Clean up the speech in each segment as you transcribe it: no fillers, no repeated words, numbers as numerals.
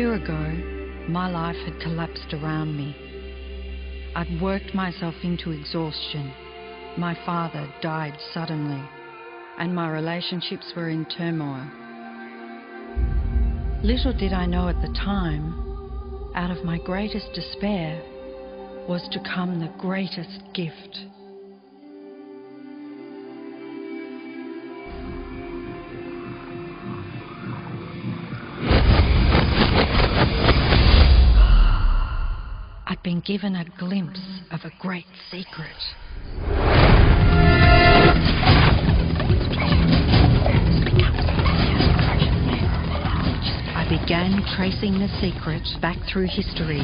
year ago, my life had collapsed around me. I'd worked myself into exhaustion. My father died suddenly, and my relationships were in turmoil. Little did I know at the time, out of my greatest despair was to come the greatest gift. I'd been given a glimpse of a great secret. I began tracing the secret back through history.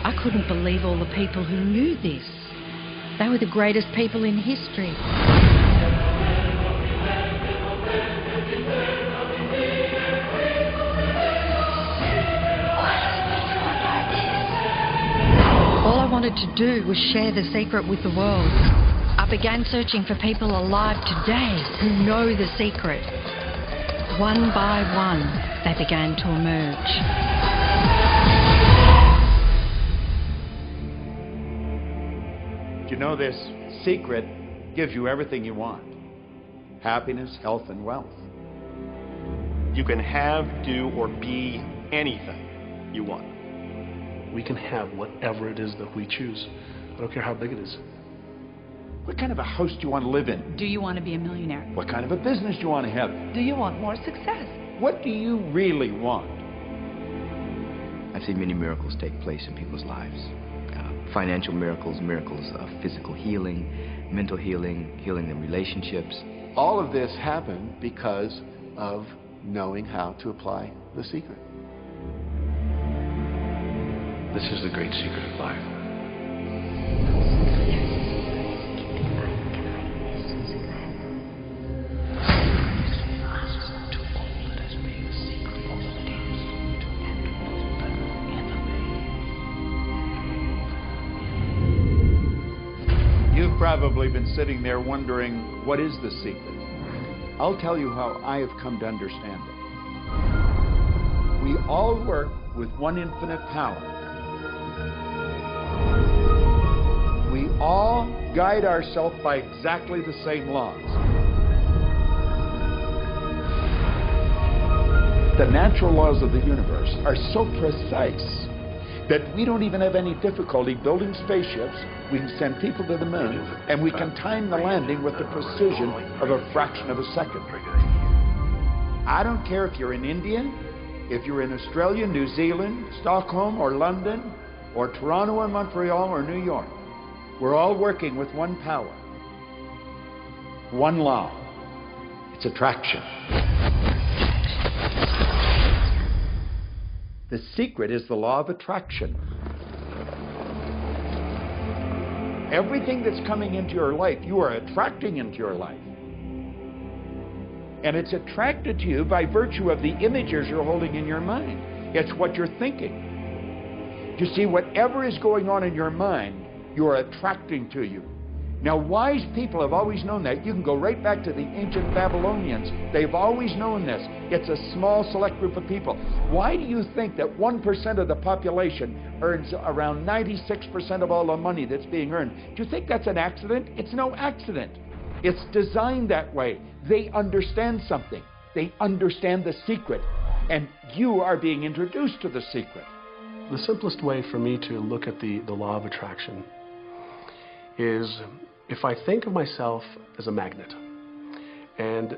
I couldn't believe all the people who knew this. They were the greatest people in history. All I wanted to do was share the secret with the world. I began searching for people alive today who know the secret. One by one, they began to emerge. You know, this secret gives you everything you want. Happiness, health, and wealth. You can have, do, or be anything you want. We can have whatever it is that we choose. I don't care how big it is. What kind of a house do you want to live in? Do you want to be a millionaire? What kind of a business do you want to have? Do you want more success? What do you really want? I've seen many miracles take place in people's lives. Financial miracles, miracles of physical healing, mental healing, healing in relationships. All of this happened because of knowing how to apply the secret. This is the great secret of life. You've probably been sitting there wondering, what is the secret? I'll tell you how I have come to understand it. We all work with one infinite power. We all guide ourselves by exactly the same laws. The natural laws of the universe are so precise that we don't even have any difficulty building spaceships. We can send people to the moon, and we can time the landing with the precision of a fraction of a second. I don't care if you're in India, if you're in Australia, New Zealand, Stockholm, or London, or Toronto, or Montreal, or New York. We're all working with one power, one law. It's attraction. The secret is the law of attraction. Everything that's coming into your life, you are attracting into your life. And it's attracted to you by virtue of the images you're holding in your mind. It's what you're thinking. You see, whatever is going on in your mind, you are attracting to you. Now, wise people have always known that. You can go right back to the ancient Babylonians. They've always known this. It's a small, select group of people. Why do you think that 1% of the population earns around 96% of all the money that's being earned? Do you think that's an accident? It's no accident. It's designed that way. They understand something. They understand the secret. And you are being introduced to the secret. The simplest way for me to look at the law of attraction is if I think of myself as a magnet, and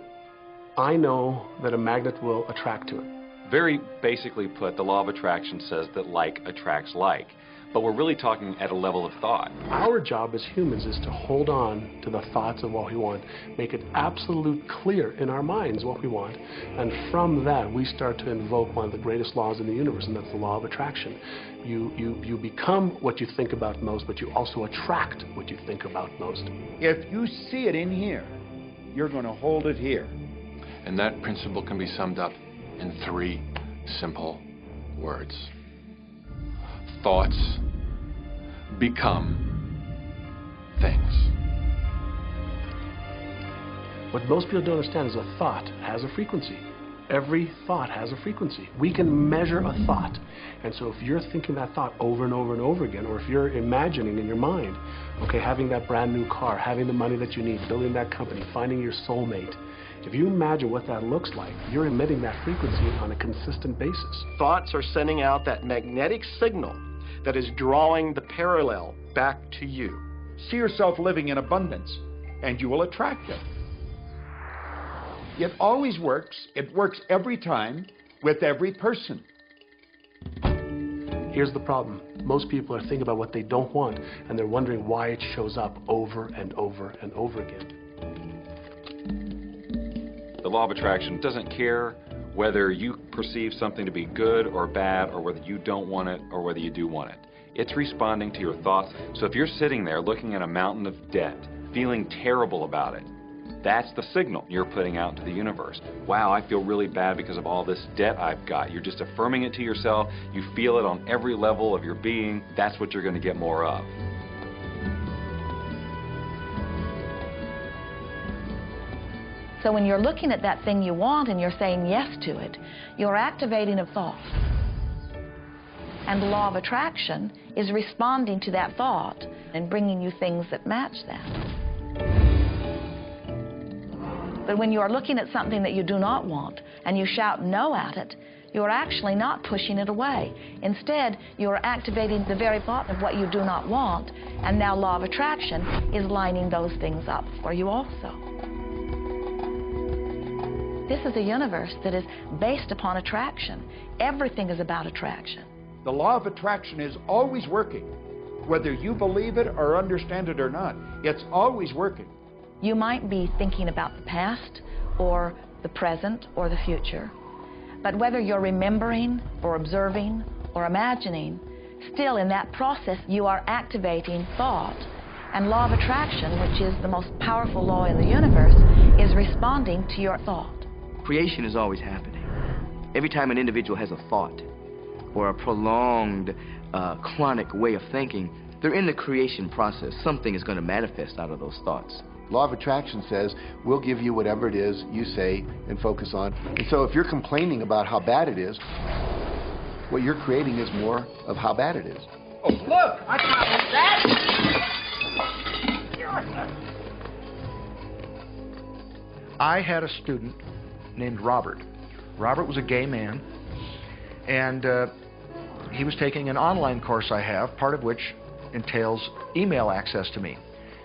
I know that a magnet will attract to it. Very basically put, the law of attraction says that like attracts like. But we're really talking at a level of thought. Our job as humans is to hold on to the thoughts of what we want, make it absolute clear in our minds what we want, and from that we start to invoke one of the greatest laws in the universe, and that's the law of attraction. You become what you think about most, but you also attract what you think about most. If you see it in here, you're going to hold it here. And that principle can be summed up in 3 simple words. Thoughts become things. What most people don't understand is a thought has a frequency. Every thought has a frequency. We can measure a thought. And so if you're thinking that thought over and over and over again, or if you're imagining in your mind, okay, having that brand new car, having the money that you need, building that company, finding your soulmate, if you imagine what that looks like, you're emitting that frequency on a consistent basis. Thoughts are sending out that magnetic signal that is drawing the parallel back to you. See yourself living in abundance, and you will attract it. It always works. It works every time with every person. Here's the problem. Most people are thinking about what they don't want, and they're wondering why it shows up over and over and over again. The law of attraction doesn't care whether you perceive something to be good or bad, or whether you don't want it or whether you do want it. It's responding to your thoughts. So if you're sitting there looking at a mountain of debt, feeling terrible about it, that's the signal you're putting out into the universe. Wow, I feel really bad because of all this debt I've got. You're just affirming it to yourself. You feel it on every level of your being. That's what you're going to get more of. So when you're looking at that thing you want and you're saying yes to it, you're activating a thought. And the law of attraction is responding to that thought and bringing you things that match that. But when you are looking at something that you do not want and you shout no at it, you are actually not pushing it away. Instead, you are activating the very thought of what you do not want, and now law of attraction is lining those things up for you also. This is a universe that is based upon attraction. Everything is about attraction. The law of attraction is always working. Whether you believe it or understand it or not, it's always working. You might be thinking about the past or the present or the future, but whether you're remembering or observing or imagining, still in that process you are activating thought, and law of attraction, which is the most powerful law in the universe, is responding to your thought. Creation is always happening. Every time an individual has a thought or a prolonged, chronic way of thinking, they're in the creation process. Something is going to manifest out of those thoughts. Law of attraction says we'll give you whatever it is you say and focus on. And so if you're complaining about how bad it is, what you're creating is more of how bad it is. Oh, look! I found that! I had a student named Robert. Robert was a gay man, and he was taking an online course I have, part of which entails email access to me.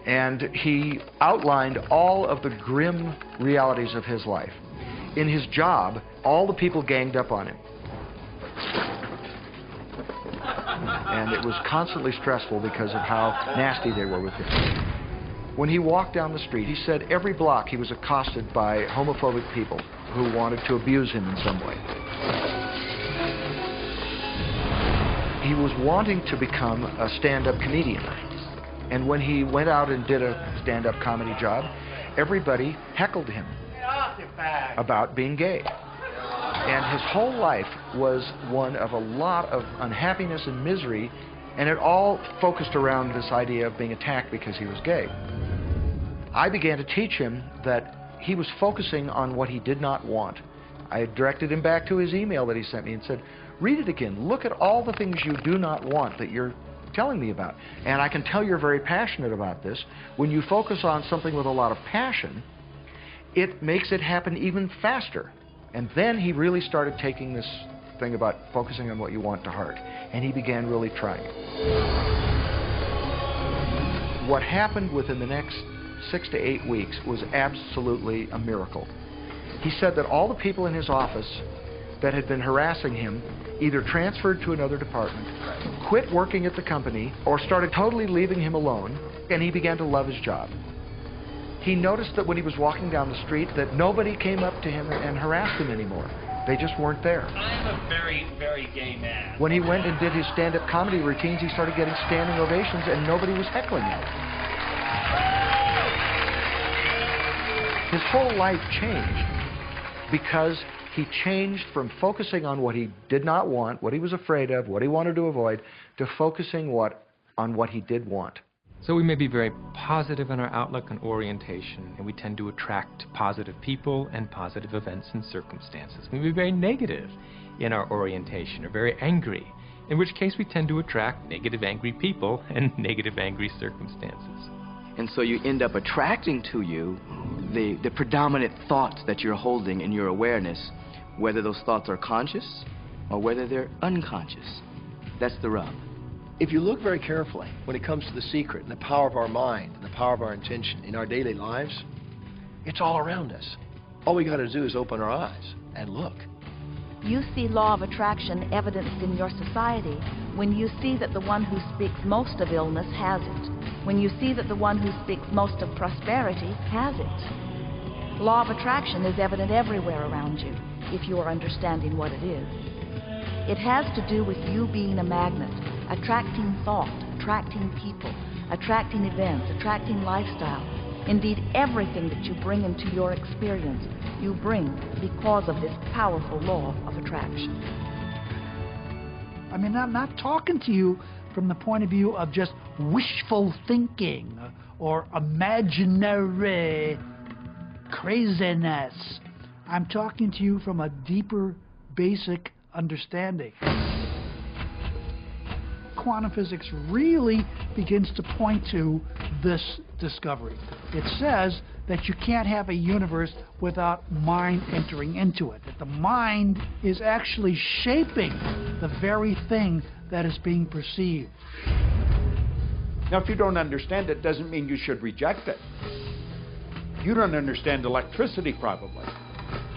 And he outlined all of the grim realities of his life. In his job, all the people ganged up on him. And it was constantly stressful because of how nasty they were with him. When he walked down the street, he said every block he was accosted by homophobic people who wanted to abuse him in some way. He was wanting to become a stand-up comedian. And when he went out and did a stand-up comedy job, everybody heckled him about being gay. And his whole life was one of a lot of unhappiness and misery, and it all focused around this idea of being attacked because he was gay. I began to teach him that he was focusing on what he did not want. I directed him back to his email that he sent me and said, read it again. Look at all the things you do not want that you're telling me about. And I can tell you're very passionate about this. When you focus on something with a lot of passion, it makes it happen even faster. And then he really started taking this thing about focusing on what you want to heart. And he began really trying it. What happened within the next 6 to 8 weeks was absolutely a miracle. He said that all the people in his office that had been harassing him either transferred to another department, quit working at the company, or started totally leaving him alone, and he began to love his job. He noticed that when he was walking down the street that nobody came up to him and harassed him anymore. They just weren't there. I'm a very, very gay man. When he went and did his stand-up comedy routines, he started getting standing ovations and nobody was heckling him. His whole life changed because he changed from focusing on what he did not want, what he was afraid of, what he wanted to avoid, to focusing on what he did want. So we may be very positive in our outlook and orientation, and we tend to attract positive people and positive events and circumstances. We may be very negative in our orientation, or very angry, in which case we tend to attract negative, angry people and negative, angry circumstances. And so you end up attracting to you the predominant thoughts that you're holding in your awareness, whether those thoughts are conscious or whether they're unconscious. That's the rub. If you look very carefully when it comes to the secret and the power of our mind and the power of our intention in our daily lives, it's all around us. All we got to do is open our eyes and look. You see law of attraction evidenced in your society when you see that the one who speaks most of illness has it, when you see that the one who speaks most of prosperity has it. Law of attraction is evident everywhere around you if you are understanding what it is. It has to do with you being a magnet, attracting thought, attracting people, attracting events, attracting lifestyle. Indeed, everything that you bring into your experience, you bring because of this powerful law of attraction. I mean, I'm not talking to you from the point of view of just wishful thinking or imaginary craziness. I'm talking to you from a deeper, basic understanding. Quantum physics really begins to point to this discovery. It says that you can't have a universe without mind entering into it, that the mind is actually shaping the very thing that is being perceived. Now, if you don't understand it, doesn't mean you should reject it. You don't understand electricity, probably.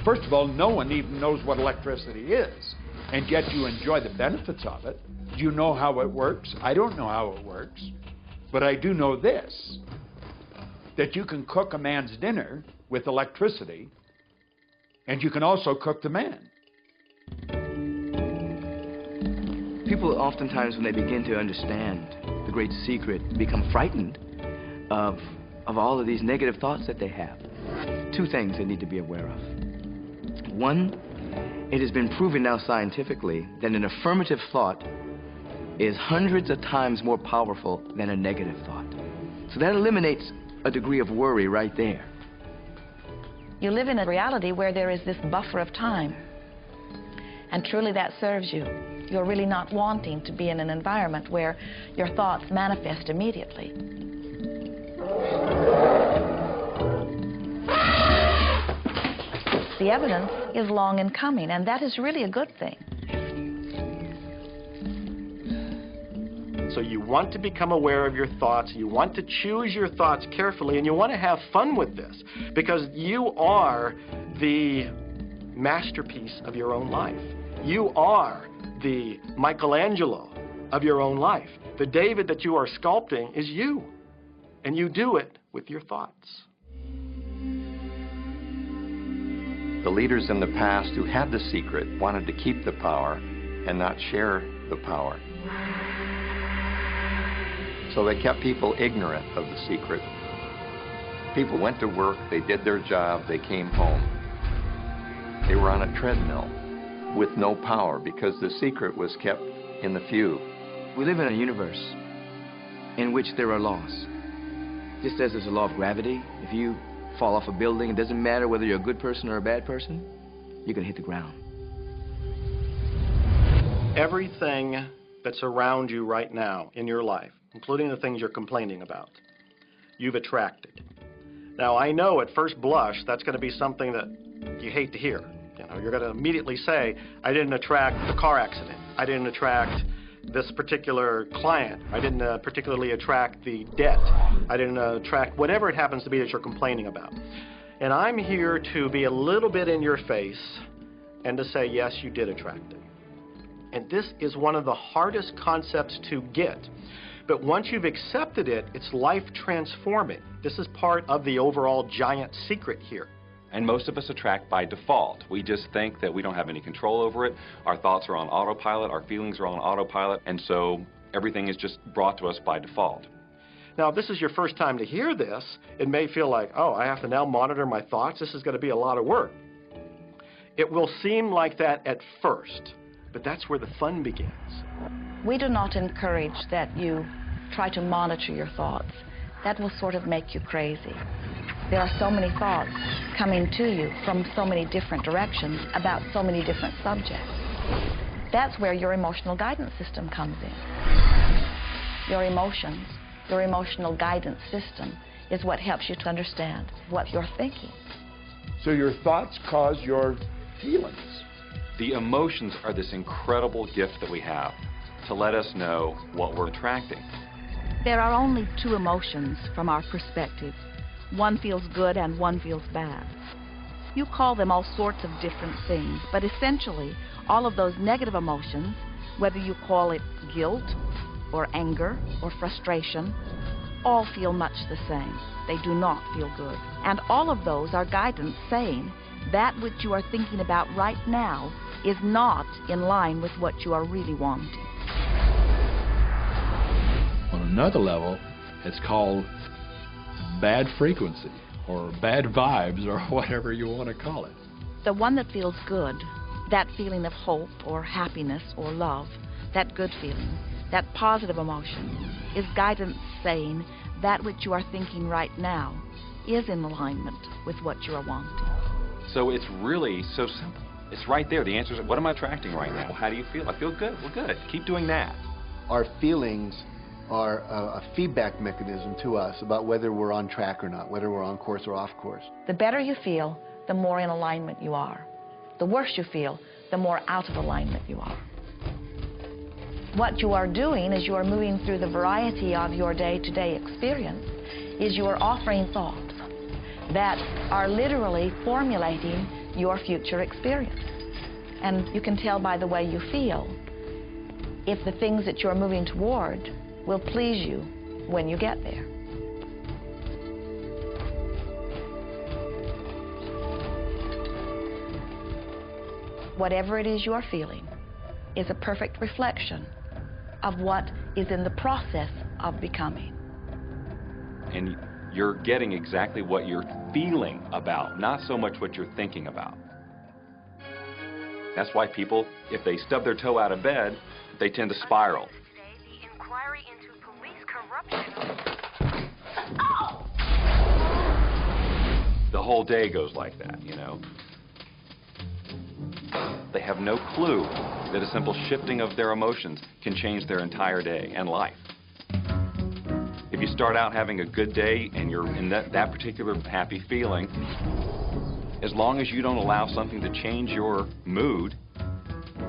First of all, no one even knows what electricity is, and yet you enjoy the benefits of it. Do you know how it works? I don't know how it works, but I do know this, that you can cook a man's dinner with electricity, and you can also cook the man. People oftentimes, when they begin to understand the great secret, become frightened of all of these negative thoughts that they have. Two things they need to be aware of. One, it has been proven now scientifically that an affirmative thought is hundreds of times more powerful than a negative thought. So that eliminates a degree of worry right there. You live in a reality where there is this buffer of time, and truly that serves you. You're really not wanting to be in an environment where your thoughts manifest immediately. The evidence is long in coming, and that is really a good thing. So you want to become aware of your thoughts, you want to choose your thoughts carefully, and you want to have fun with this, because you are the masterpiece of your own life. You are the Michelangelo of your own life. The David that you are sculpting is you, and you do it with your thoughts. The leaders in the past who had the secret wanted to keep the power and not share the power. So they kept people ignorant of the secret. People went to work, they did their job, they came home. They were on a treadmill with no power because the secret was kept in the few. We live in a universe in which there are laws. Just as there's a law of gravity, if you fall off a building, it doesn't matter whether you're a good person or a bad person, you're going to hit the ground. Everything that's around you right now in your life, including the things you're complaining about, you've attracted. Now, I know at first blush that's going to be something that you hate to hear. You know, you're going to immediately say, I didn't attract the car accident. I didn't attract this particular client. I didn't particularly attract the debt. I didn't attract whatever it happens to be that you're complaining about. And I'm here to be a little bit in your face and to say, yes, you did attract it. And this is one of the hardest concepts to get. But once you've accepted it, it's life transforming. This is part of the overall giant secret here. And most of us attract by default. We just think that we don't have any control over it. Our thoughts are on autopilot, our feelings are on autopilot, and so everything is just brought to us by default. Now, if this is your first time to hear this, it may feel like, oh, I have to now monitor my thoughts. This is going to be a lot of work. It will seem like that at first, but that's where the fun begins. We do not encourage that you try to monitor your thoughts. That will sort of make you crazy. There are so many thoughts coming to you from so many different directions about so many different subjects. That's where your emotional guidance system comes in. Your emotions, your emotional guidance system is what helps you to understand what you're thinking. So your thoughts cause your feelings. The emotions are this incredible gift that we have to let us know what we're attracting. There are only two emotions from our perspective. One feels good and one feels bad. You call them all sorts of different things, but essentially all of those negative emotions, whether you call it guilt or anger or frustration, all feel much the same. They do not feel good. And all of those are guidance saying that which you are thinking about right now is not in line with what you are really wanting. On another level, it's called bad frequency or bad vibes or whatever you want to call it. The one that feels good, that feeling of hope or happiness or love, that good feeling, that positive emotion, is guidance saying that which you are thinking right now is in alignment with what you are wanting. So it's really so simple. It's right there. The answer is, what am I attracting right now? How do you feel? I feel good. Well, good. Keep doing that. Our feelings are a feedback mechanism to us about whether we're on track or not, whether we're on course or off course. The better you feel, the more in alignment you are. The worse you feel, the more out of alignment you are. What you are doing as you are moving through the variety of your day-to-day experience is you are offering thoughts that are literally formulating your future experience. And you can tell by the way you feel if the things that you're moving toward will please you when you get there. Whatever it is you are feeling is a perfect reflection of what is in the process of becoming. And you're getting exactly what you're feeling about, not so much what you're thinking about. That's why people, if they stub their toe out of bed, they tend to spiral. The whole day goes like that, you know. They have no clue that a simple shifting of their emotions can change their entire day and life. If you start out having a good day and you're in that particular happy feeling, as long as you don't allow something to change your mood,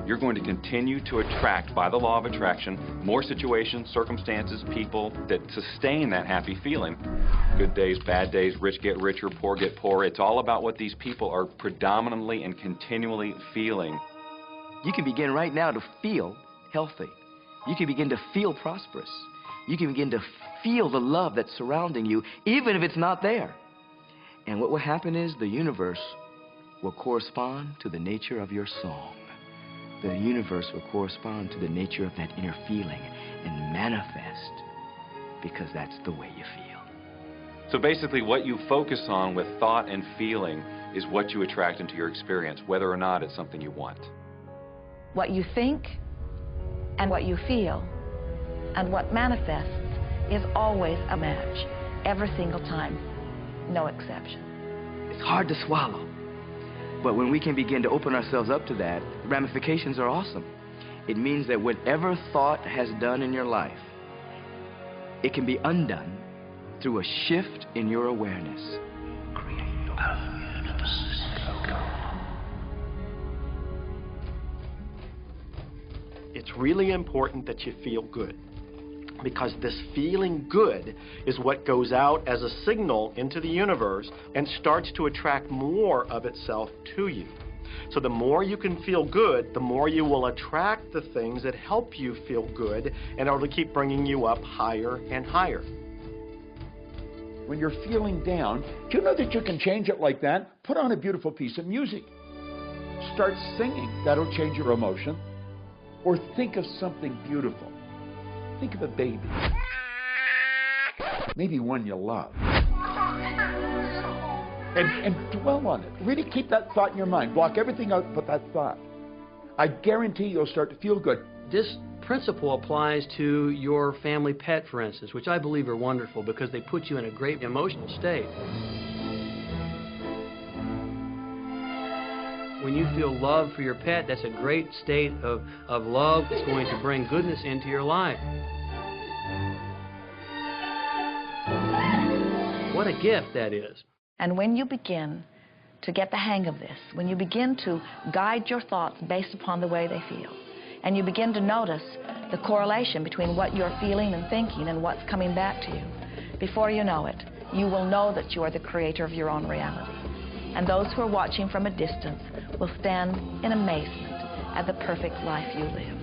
you're going to continue to attract, by the law of attraction, more situations, circumstances, people that sustain that happy feeling. Good days, bad days, rich get richer, poor get poorer. It's all about what these people are predominantly and continually feeling. You can begin right now to feel healthy. You can begin to feel prosperous. You can begin to feel the love that's surrounding you, even if it's not there. And what will happen is the universe will correspond to the nature of your song. The universe will correspond to the nature of that inner feeling and manifest, because that's the way you feel. So basically what you focus on with thought and feeling is what you attract into your experience, whether or not it's something you want. What you think and what you feel and what manifests is always a match. every single time, no exception. It's hard to swallow. But when we can begin to open ourselves up to that, the ramifications are awesome. It means that whatever thought has done in your life, it can be undone through a shift in your awareness. It's really important that you feel good, because this feeling good is what goes out as a signal into the universe and starts to attract more of itself to you. So the more you can feel good, the more you will attract the things that help you feel good and are to keep bringing you up higher and higher. When you're feeling down, do you know that you can change it like that? Put on a beautiful piece of music. Start singing. That'll change your emotion. Or think of something beautiful. Think of a baby. Maybe one you love. And dwell on it. Really keep that thought in your mind. Block everything out but that thought. I guarantee you'll start to feel good. This principle applies to your family pet, for instance, which I believe are wonderful because they put you in a great emotional state. When you feel love for your pet, that's a great state of love that's going to bring goodness into your life. What a gift that is. And when you begin to get the hang of this, when you begin to guide your thoughts based upon the way they feel, and you begin to notice the correlation between what you're feeling and thinking and what's coming back to you, before you know it, you will know that you are the creator of your own reality. And those who are watching from a distance will stand in amazement at the perfect life you live.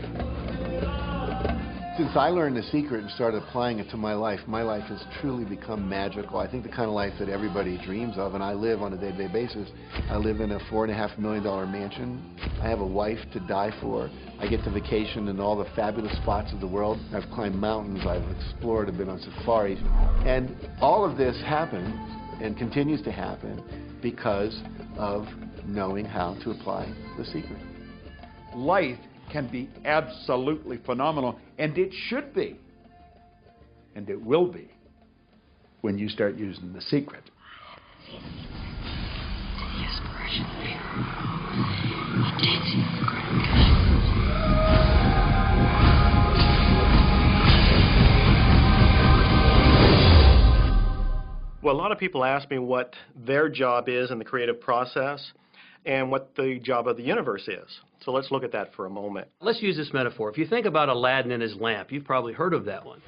Since I learned the secret and started applying it to my life has truly become magical. I think the kind of life that everybody dreams of, and I live on a day-to-day basis. I live in a $4.5 million mansion. I have a wife to die for. I get to vacation in all the fabulous spots of the world. I've climbed mountains, I've explored, I've been on safaris. And all of this happens and continues to happen because of knowing how to apply the secret. Life can be absolutely phenomenal, and it should be, and it will be, when you start using the secret. Well, a lot of people ask me what their job is in the creative process and what the job of the universe is. So let's look at that for a moment. Let's use this metaphor. If you think about Aladdin and his lamp, you've probably heard of that one.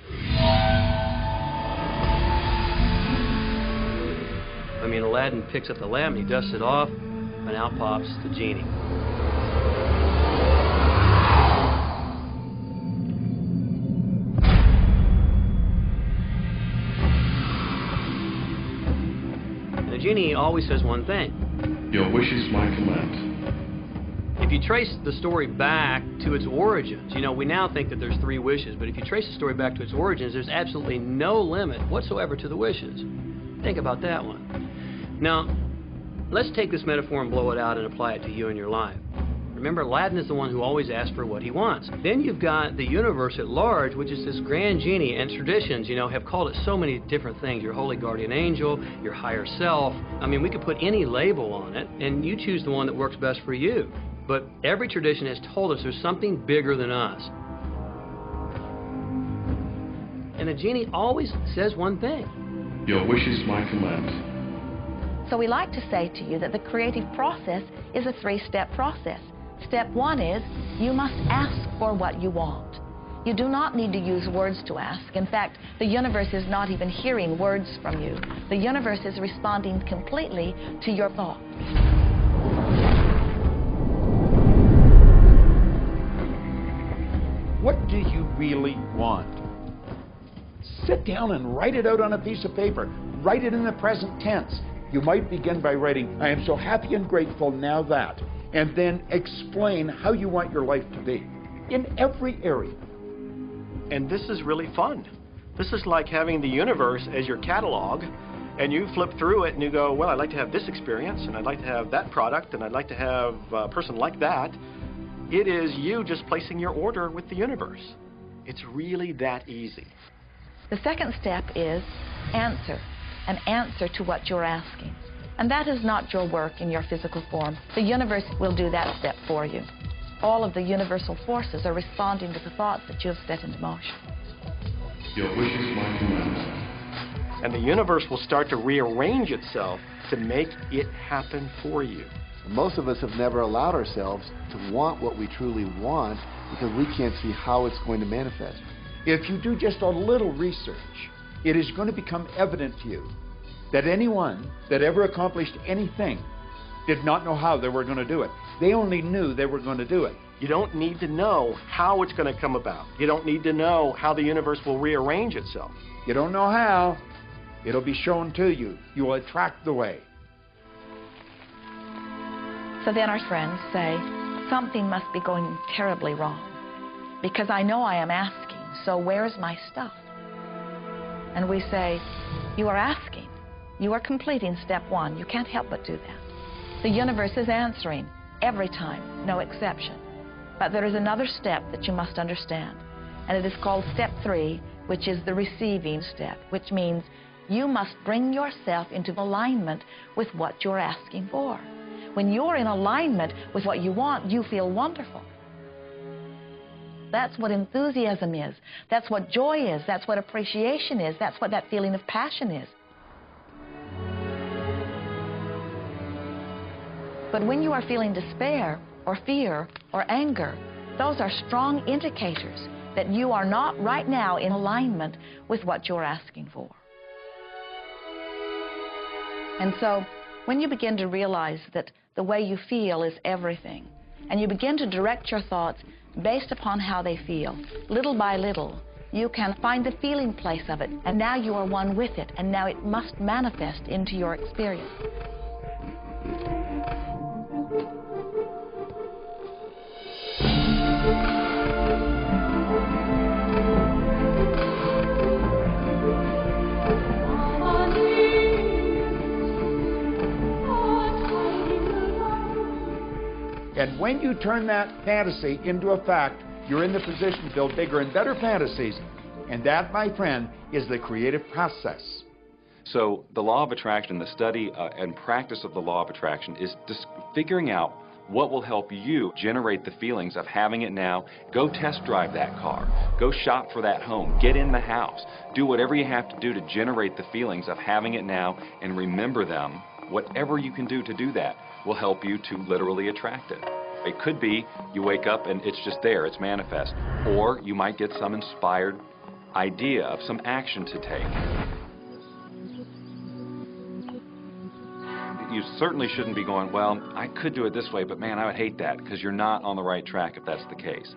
I mean, Aladdin picks up the lamp, he dusts it off, and out pops the genie. And the genie always says one thing. Your wish is my command. If you trace the story back to its origins, you know, we now think that there's 3 wishes, but if you trace the story back to its origins, there's absolutely no limit whatsoever to the wishes. Think about that one. Now, let's take this metaphor and blow it out and apply it to you in your life. Remember, Aladdin is the one who always asks for what he wants. Then you've got the universe at large, which is this grand genie, and traditions, you know, have called it so many different things. Your holy guardian angel, your higher self. I mean, we could put any label on it, and you choose the one that works best for you. But every tradition has told us there's something bigger than us. And the genie always says one thing. Your wish is my command. So we like to say to you that the creative process is a 3-step process. Step 1 is you must ask for what you want. You do not need to use words to ask. In fact, the universe is not even hearing words from you. The universe is responding completely to your thoughts. What do you really want? Sit down and write it out on a piece of paper. Write it in the present tense. You might begin by writing, I am so happy and grateful now that, and then explain how you want your life to be in every area. And this is really fun. This is like having the universe as your catalog, and you flip through it and you go, well, I'd like to have this experience, and I'd like to have that product, and I'd like to have a person like that. It is you just placing your order with the universe. It's really that easy. The second step is answer, an answer to what you're asking. And that is not your work in your physical form. The universe will do that step for you. All of the universal forces are responding to the thoughts that you have set into motion. Your wishes, my commands. And the universe will start to rearrange itself to make it happen for you. Most of us have never allowed ourselves to want what we truly want because we can't see how it's going to manifest. If you do just a little research, it is going to become evident to you that anyone that ever accomplished anything did not know how they were going to do it. They only knew they were going to do it. You don't need to know how it's going to come about. You don't need to know how the universe will rearrange itself. You don't know how. It'll be shown to you. You will attract the way. So then our friends say, something must be going terribly wrong because I know I am asking, so where's my stuff? And we say, you are asking. You are completing step one. You can't help but do that. The universe is answering every time, no exception. But there is another step that you must understand, and it is called step 3, which is the receiving step, which means you must bring yourself into alignment with what you're asking for. When you're in alignment with what you want, you feel wonderful. That's what enthusiasm is. That's what joy is. That's what appreciation is. That's what that feeling of passion is. But when you are feeling despair or fear or anger, those are strong indicators that you are not right now in alignment with what you're asking for. And so when you begin to realize that the way you feel is everything, and you begin to direct your thoughts based upon how they feel, little by little, you can find the feeling place of it, and now you are one with it, and now it must manifest into your experience. And when you turn that fantasy into a fact, you're in the position to build bigger and better fantasies. And that, my friend, is the creative process. So the law of attraction, the study and practice of the law of attraction is just figuring out what will help you generate the feelings of having it now. Go test drive that car. Go shop for that home. Get in the house. Do whatever you have to do to generate the feelings of having it now and remember them. Whatever you can do to do that will help you to literally attract it. It could be you wake up and it's just there, it's manifest. Or you might get some inspired idea of some action to take. You certainly shouldn't be going, well, I could do it this way, but man, I would hate that, because you're not on the right track if that's the case.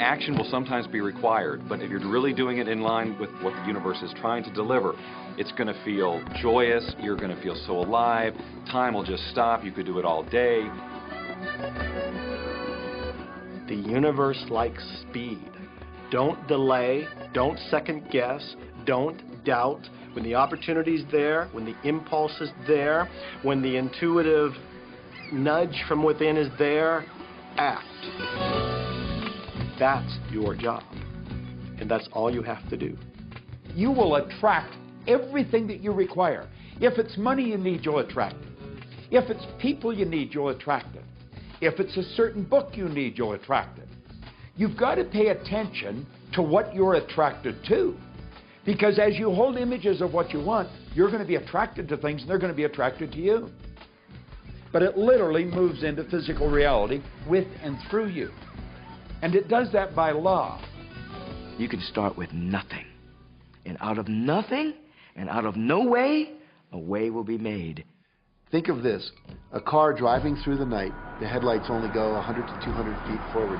Action will sometimes be required, but if you're really doing it in line with what the universe is trying to deliver, it's going to feel joyous, you're going to feel so alive, time will just stop, you could do it all day. The universe likes speed. Don't delay, don't second guess, don't doubt. When the opportunity's there, when the impulse is there, when the intuitive nudge from within is there, act. That's your job. And that's all you have to do. You will attract everything that you require. If it's money you need, you'll attract it. If it's people you need, you'll attract it. If it's a certain book you need, you'll attract it. You've got to pay attention to what you're attracted to. Because as you hold images of what you want, you're going to be attracted to things and they're going to be attracted to you. But it literally moves into physical reality with and through you. And it does that by law. You can start with nothing. And out of nothing and out of no way, a way will be made. Think of this, a car driving through the night, the headlights only go 100 to 200 feet forward,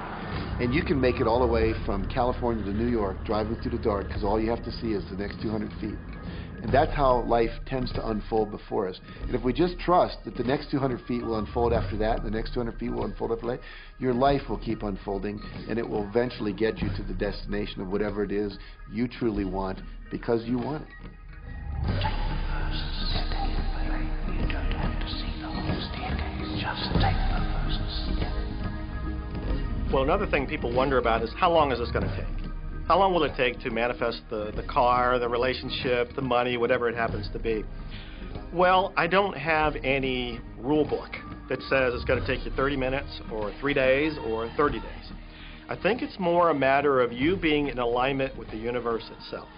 and you can make it all the way from California to New York driving through the dark because all you have to see is the next 200 feet. And that's how life tends to unfold before us. And if we just trust that the next 200 feet will unfold after that, and the next 200 feet will unfold after that, your life will keep unfolding, and it will eventually get you to the destination of whatever it is you truly want because you want it. Well, another thing people wonder about is how long is this going to take? How long will it take to manifest the car, the relationship, the money, whatever it happens to be? Well, I don't have any rule book that says it's going to take you 30 minutes or 3 days or 30 days. I think it's more a matter of you being in alignment with the universe itself.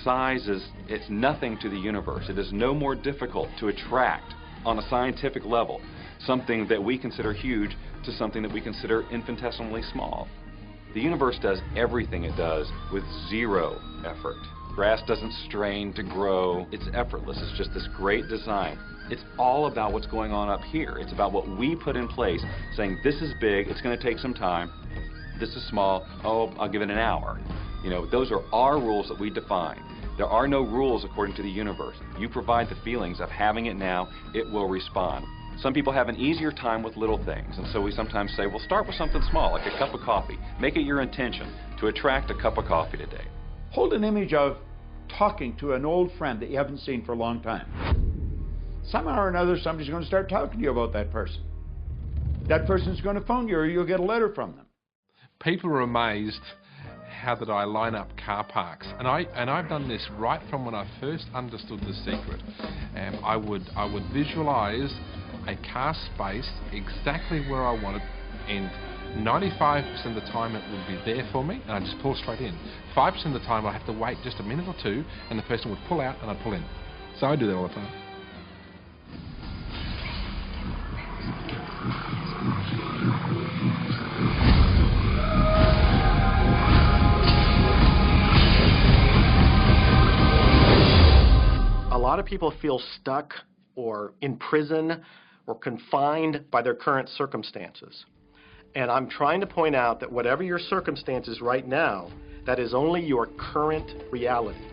Size it's nothing to the universe. It is no more difficult to attract on a scientific level something that we consider huge to something that we consider infinitesimally small. The universe does everything it does with zero effort. Grass doesn't strain to grow. It's effortless. It's just this great design. It's all about what's going on up here. It's about what we put in place, saying this is big, it's going to take some time. This is small, oh, I'll give it an hour. You know, those are our rules that we define. There are no rules according to the universe. You provide the feelings of having it now, it will respond. Some people have an easier time with little things, and so we sometimes say, well, start with something small, like a cup of coffee. Make it your intention to attract a cup of coffee today. Hold an image of talking to an old friend that you haven't seen for a long time. Somehow or another, somebody's going to start talking to you about that person. That person's going to phone you, or you'll get a letter from them. People are amazed how that I line up car parks, and I've done this right from when I first understood the secret. I would visualize a car space exactly where I want it, and 95% of the time it would be there for me, and I'd just pull straight in. 5% of the time I'd have to wait just a minute or two, and the person would pull out and I'd pull in. So I do that all the time. A lot of people feel stuck or in prison or confined by their current circumstances. And I'm trying to point out that whatever your circumstances right now, that is only your current reality.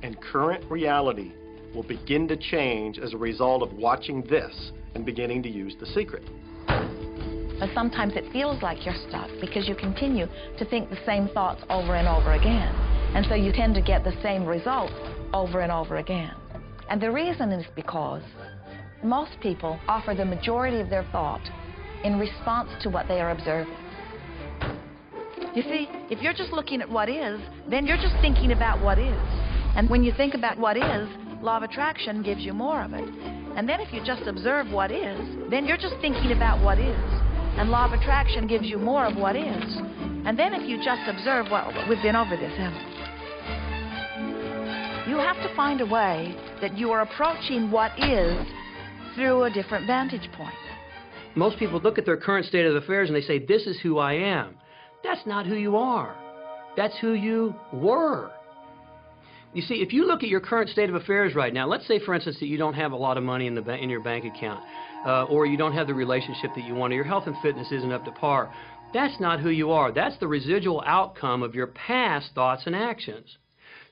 And current reality will begin to change as a result of watching this and beginning to use the secret. But sometimes it feels like you're stuck because you continue to think the same thoughts over and over again. And so you tend to get the same results over and over again. And the reason is because most people offer the majority of their thought in response to what they are observing. You see, if you're just looking at what is, then you're just thinking about what is. And when you think about what is, law of attraction gives you more of it. And then if you just observe what is, then you're just thinking about what is. And law of attraction gives you more of what is. And then if you just observe what, we've been over this, haven't we? You have to find a way that you are approaching what is through a different vantage point. Most people look at their current state of affairs and they say, this is who I am. That's not who you are. That's who you were. You see, if you look at your current state of affairs right now, let's say, for instance, that you don't have a lot of money in your bank account, or you don't have the relationship that you want, or your health and fitness isn't up to par. That's not who you are. That's the residual outcome of your past thoughts and actions.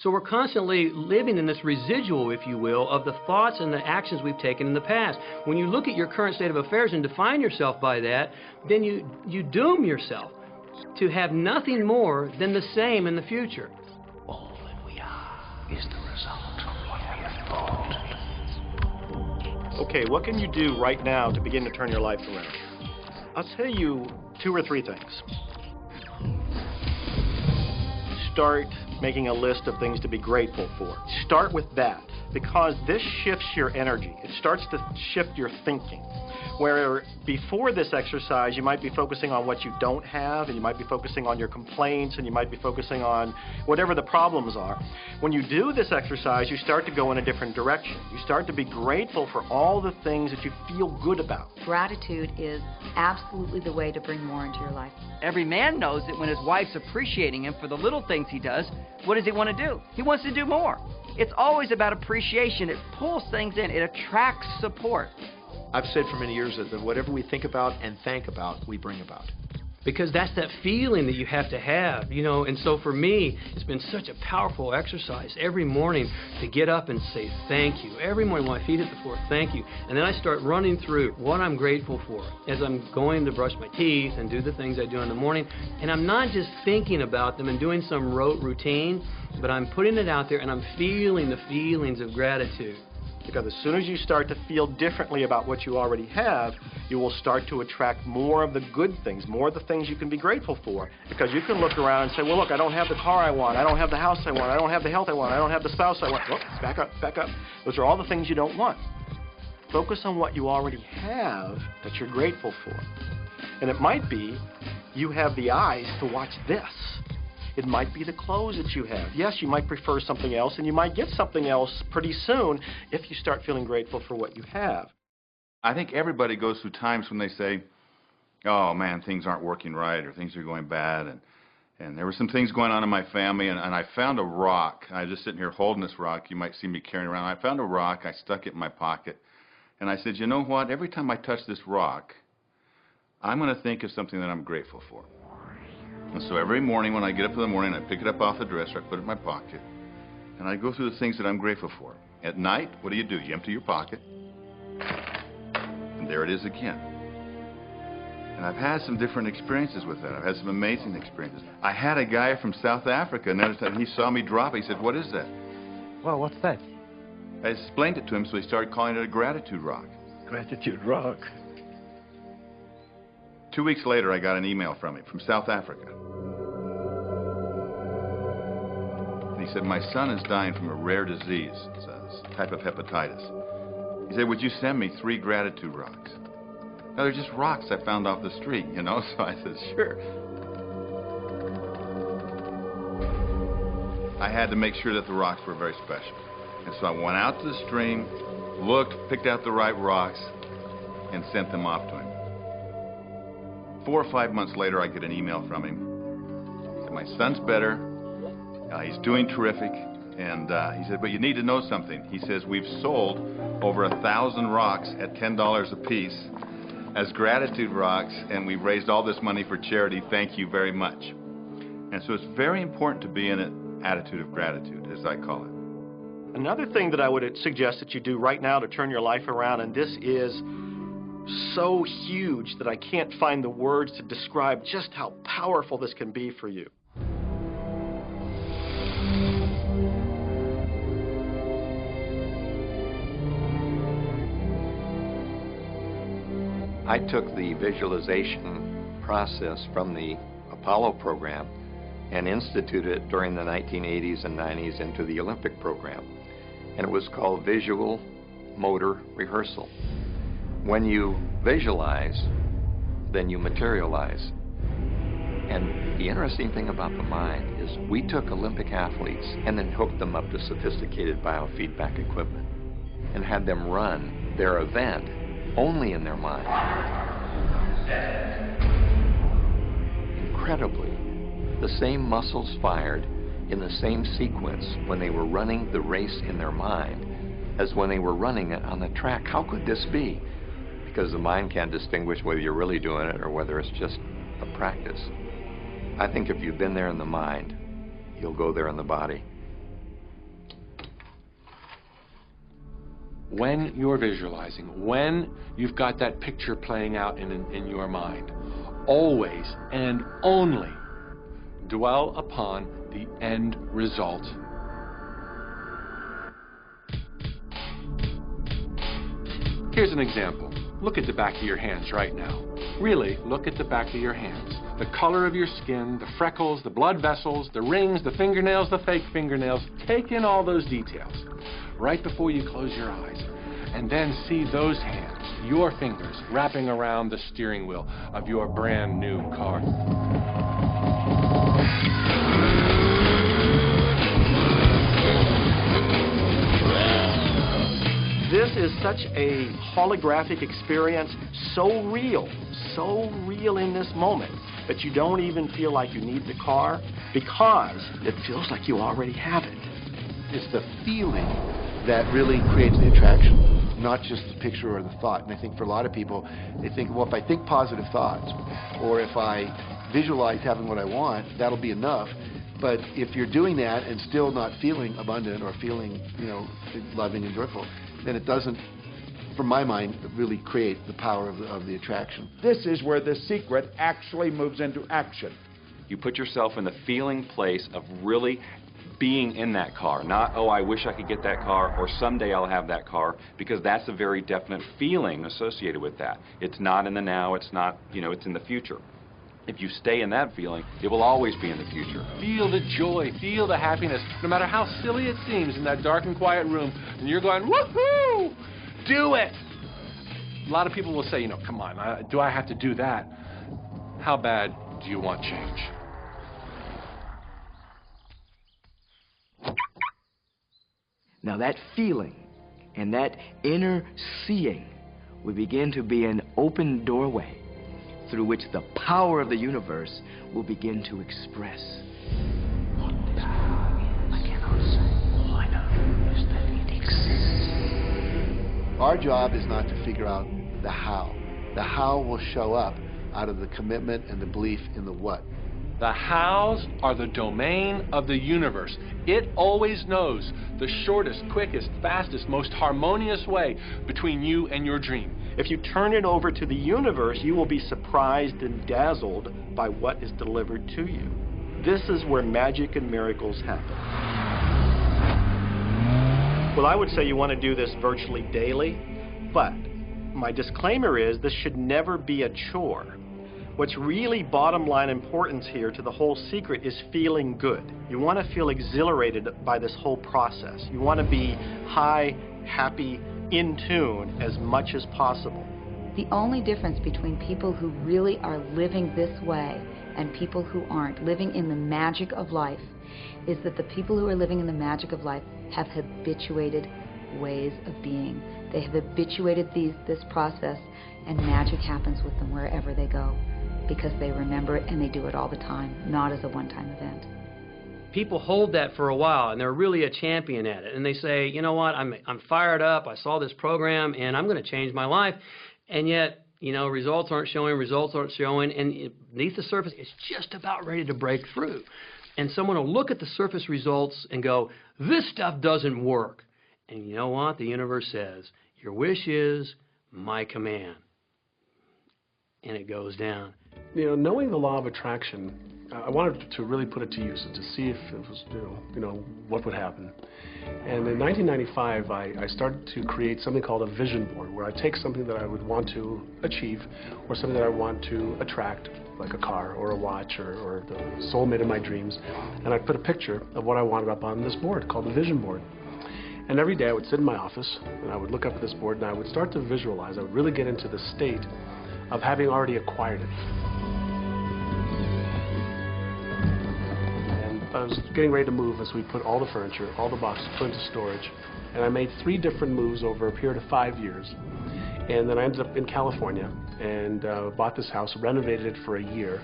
So we're constantly living in this residual, if you will, of the thoughts and the actions we've taken in the past. When you look at your current state of affairs and define yourself by that, then you doom yourself to have nothing more than the same in the future. All that we are is the result of what we have thought. Okay, what can you do right now to begin to turn your life around? I'll tell you 2 or 3 things. Start making a list of things to be grateful for. Start with that, because this shifts your energy. It starts to shift your thinking. Where before this exercise, you might be focusing on what you don't have, and you might be focusing on your complaints, and you might be focusing on whatever the problems are. When you do this exercise, you start to go in a different direction. You start to be grateful for all the things that you feel good about. Gratitude is absolutely the way to bring more into your life. Every man knows that when his wife's appreciating him for the little things he does, what does he want to do? He wants to do more. It's always about appreciation. It pulls things in. It attracts support. I've said for many years that whatever we think about and thank about, we bring about. Because that's that feeling that you have to have, you know. And so for me, it's been such a powerful exercise every morning to get up and say thank you. Every morning when my feet hit the floor, thank you. And then I start running through what I'm grateful for as I'm going to brush my teeth and do the things I do in the morning. And I'm not just thinking about them and doing some rote routine, but I'm putting it out there and I'm feeling the feelings of gratitude. Because as soon as you start to feel differently about what you already have, you will start to attract more of the good things, more of the things you can be grateful for. Because you can look around and say, well, look, I don't have the car I want, I don't have the house I want, I don't have the health I want, I don't have the spouse I want. Whoop, back up, back up. Those are all the things you don't want. Focus on what you already have that you're grateful for. And it might be you have the eyes to watch this. It might be the clothes that you have. Yes, you might prefer something else, and you might get something else pretty soon if you start feeling grateful for what you have. I think everybody goes through times when they say, oh man, things aren't working right, or things are going bad, and there were some things going on in my family, and I found a rock. I was just sitting here holding this rock. You might see me carrying around. I found a rock. I stuck it in my pocket, and I said, you know what? Every time I touch this rock, I'm going to think of something that I'm grateful for. And so every morning when I get up in the morning, I pick it up off the dresser, I put it in my pocket, and I go through the things that I'm grateful for. At night, what do? You empty your pocket, and there it is again. And I've had some different experiences with that. I've had some amazing experiences. I had a guy from South Africa, and every time he saw me drop it, he said, what is that? Well, what's that? I explained it to him, so he started calling it a gratitude rock. Gratitude rock. 2 weeks later, I got an email from him, from South Africa. And he said, my son is dying from a rare disease. It's a type of hepatitis. He said, would you send me 3 gratitude rocks? Now, they're just rocks I found off the street, you know, so I said, sure. I had to make sure that the rocks were very special. And so I went out to the stream, looked, picked out the right rocks, and sent them off to him. 4 or 5 months later, I get an email from him. He said, my son's better. He's doing terrific. And he said, but you need to know something. He says, we've sold over 1,000 rocks at $10 a piece as gratitude rocks, and we've raised all this money for charity. Thank you very much. And so it's very important to be in an attitude of gratitude, as I call it. Another thing that I would suggest that you do right now to turn your life around, and this is so huge that I can't find the words to describe just how powerful this can be for you. I took the visualization process from the Apollo program and instituted it during the 1980s and 90s into the Olympic program. And it was called visual motor rehearsal. When you visualize, then you materialize. And the interesting thing about the mind is we took Olympic athletes and then hooked them up to sophisticated biofeedback equipment and had them run their event only in their mind. Incredibly, the same muscles fired in the same sequence when they were running the race in their mind as when they were running it on the track. How could this be? Because the mind can't distinguish whether you're really doing it or whether it's just a practice. I think if you've been there in the mind, you'll go there in the body. When you're visualizing, when you've got that picture playing out in your mind, always and only dwell upon the end result. Here's an example. Look at the back of your hands right now. Really, look at the back of your hands. The color of your skin, the freckles, the blood vessels, the rings, the fingernails, the fake fingernails. Take in all those details right before you close your eyes. And then see those hands, your fingers, wrapping around the steering wheel of your brand new car. This is such a holographic experience, so real in this moment, that you don't even feel like you need the car because it feels like you already have it. It's the feeling that really creates the attraction, not just the picture or the thought. And I think for a lot of people, they think, well, if I think positive thoughts, or if I visualize having what I want, that'll be enough. But if you're doing that and still not feeling abundant or feeling, loving and joyful, then it doesn't, from my mind, really create the power of the attraction. This is where the secret actually moves into action. You put yourself in the feeling place of really being in that car, not, oh, I wish I could get that car, or someday I'll have that car, because that's a very definite feeling associated with that. It's not in the now, it's not, it's in the future. If you stay in that feeling, it will always be in the future. Feel the joy, feel the happiness, no matter how silly it seems in that dark and quiet room, and you're going, woohoo, do it. A lot of people will say, come on, do I have to do that? How bad do you want change? Now that feeling and that inner seeing will begin to be an open doorway through which the power of the universe will begin to express. What this power is, I cannot say. All I know is that it exists. Our job is not to figure out the how. The how will show up out of the commitment and the belief in the what. The hows are the domain of the universe. It always knows the shortest, quickest, fastest, most harmonious way between you and your dream. If you turn it over to the universe, you will be surprised and dazzled by what is delivered to you. This is where magic and miracles happen. Well, I would say you want to do this virtually daily, but my disclaimer is this should never be a chore. What's really bottom line importance here to the whole secret is feeling good. You want to feel exhilarated by this whole process. You want to be high, happy, in tune as much as possible. The only difference between people who really are living this way and people who aren't, living in the magic of life, is that the people who are living in the magic of life have habituated ways of being. They have habituated this process, and magic happens with them wherever they go, because they remember it and they do it all the time, not as a one-time event. People hold that for a while, and they're really a champion at it. And they say, you know what, I'm fired up, I saw this program, and I'm going to change my life. And yet, results aren't showing, and beneath the surface, it's just about ready to break through. And someone will look at the surface results and go, this stuff doesn't work. And you know what? The universe says, your wish is my command. And it goes down. Knowing the law of attraction, I wanted to really put it to use and to see if it was, what would happen. And in 1995, I started to create something called a vision board, where I take something that I would want to achieve, or something that I want to attract, like a car or a watch or the soulmate of my dreams, and I'd put a picture of what I wanted up on this board called the vision board. And every day I would sit in my office and I would look up at this board and I would start to visualize. I would really get into the state of having already acquired it. And I was getting ready to move as we put all the furniture, all the boxes put into storage. And I made 3 different moves over a period of 5 years. And then I ended up in California and bought this house, renovated it for a year,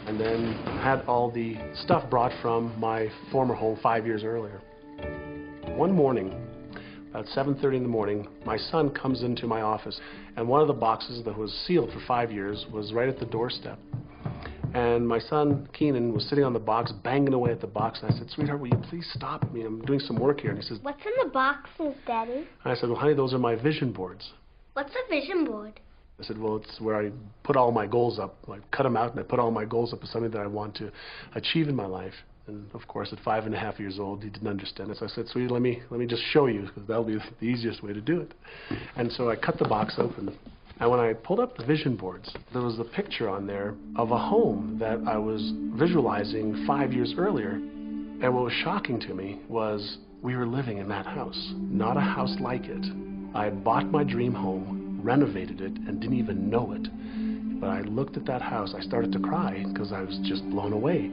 and then had all the stuff brought from my former home 5 years earlier. One morning, about 7:30 in the morning, my son comes into my office, and one of the boxes that was sealed for 5 years was right at the doorstep. And my son, Keenan, was sitting on the box, banging away at the box, and I said, sweetheart, will you please stop me? I'm doing some work here. And he says, what's in the boxes, Daddy? And I said, well, honey, those are my vision boards. What's a vision board? I said, well, it's where I put all my goals up. I cut them out, and I put all my goals up as something that I want to achieve in my life. And of course, at 5.5 years old, he didn't understand it. So I said, sweetie, let me just show you, because that'll be the easiest way to do it. And so I cut the box open. And when I pulled up the vision boards, there was a picture on there of a home that I was visualizing 5 years earlier. And what was shocking to me was we were living in that house, not a house like it. I had bought my dream home, renovated it, and didn't even know it. But I looked at that house, I started to cry because I was just blown away.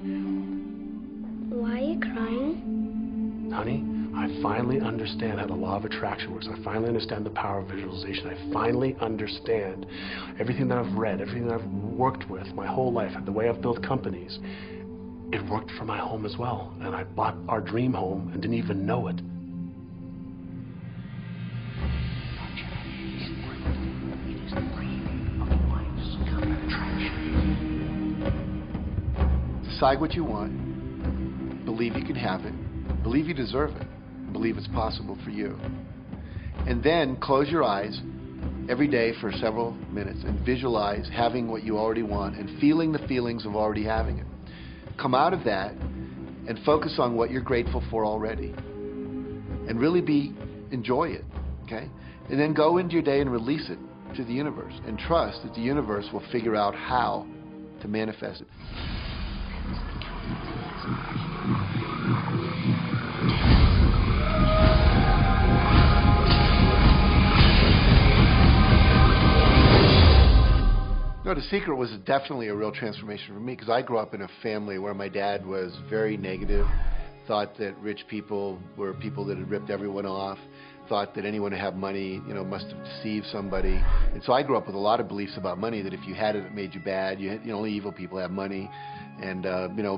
Why are you crying? Honey, I finally understand how the law of attraction works. I finally understand the power of visualization. I finally understand everything that I've read, everything that I've worked with my whole life, the way I've built companies. It worked for my home as well. And I bought our dream home and didn't even know it. Decide what you want, believe you can have it, believe you deserve it, believe it's possible for you. And then close your eyes every day for several minutes and visualize having what you already want and feeling the feelings of already having it. Come out of that and focus on what you're grateful for already. And really enjoy it, okay? And then go into your day and release it to the universe and trust that the universe will figure out how to manifest it. No, The Secret was definitely a real transformation for me because I grew up in a family where my dad was very negative, thought that rich people were people that had ripped everyone off, thought that anyone who had money, must have deceived somebody. And so I grew up with a lot of beliefs about money, that if you had it, it made you bad. Only evil people have money. And,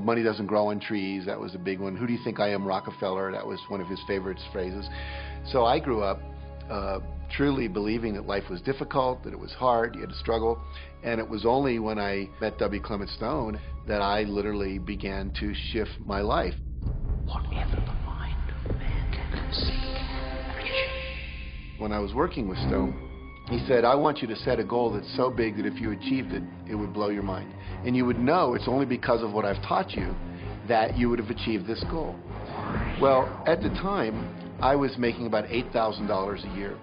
money doesn't grow on trees. That was a big one. Who do you think I am, Rockefeller? That was one of his favorite phrases. So I grew up truly believing that life was difficult, that it was hard, you had to struggle. And it was only when I met W. Clement Stone that I literally began to shift my life. Whatever the mind of man can conceive. When I was working with Stone, he said, I want you to set a goal that's so big that if you achieved it, it would blow your mind. And you would know it's only because of what I've taught you that you would have achieved this goal. Well, at the time, I was making about $8,000 a year.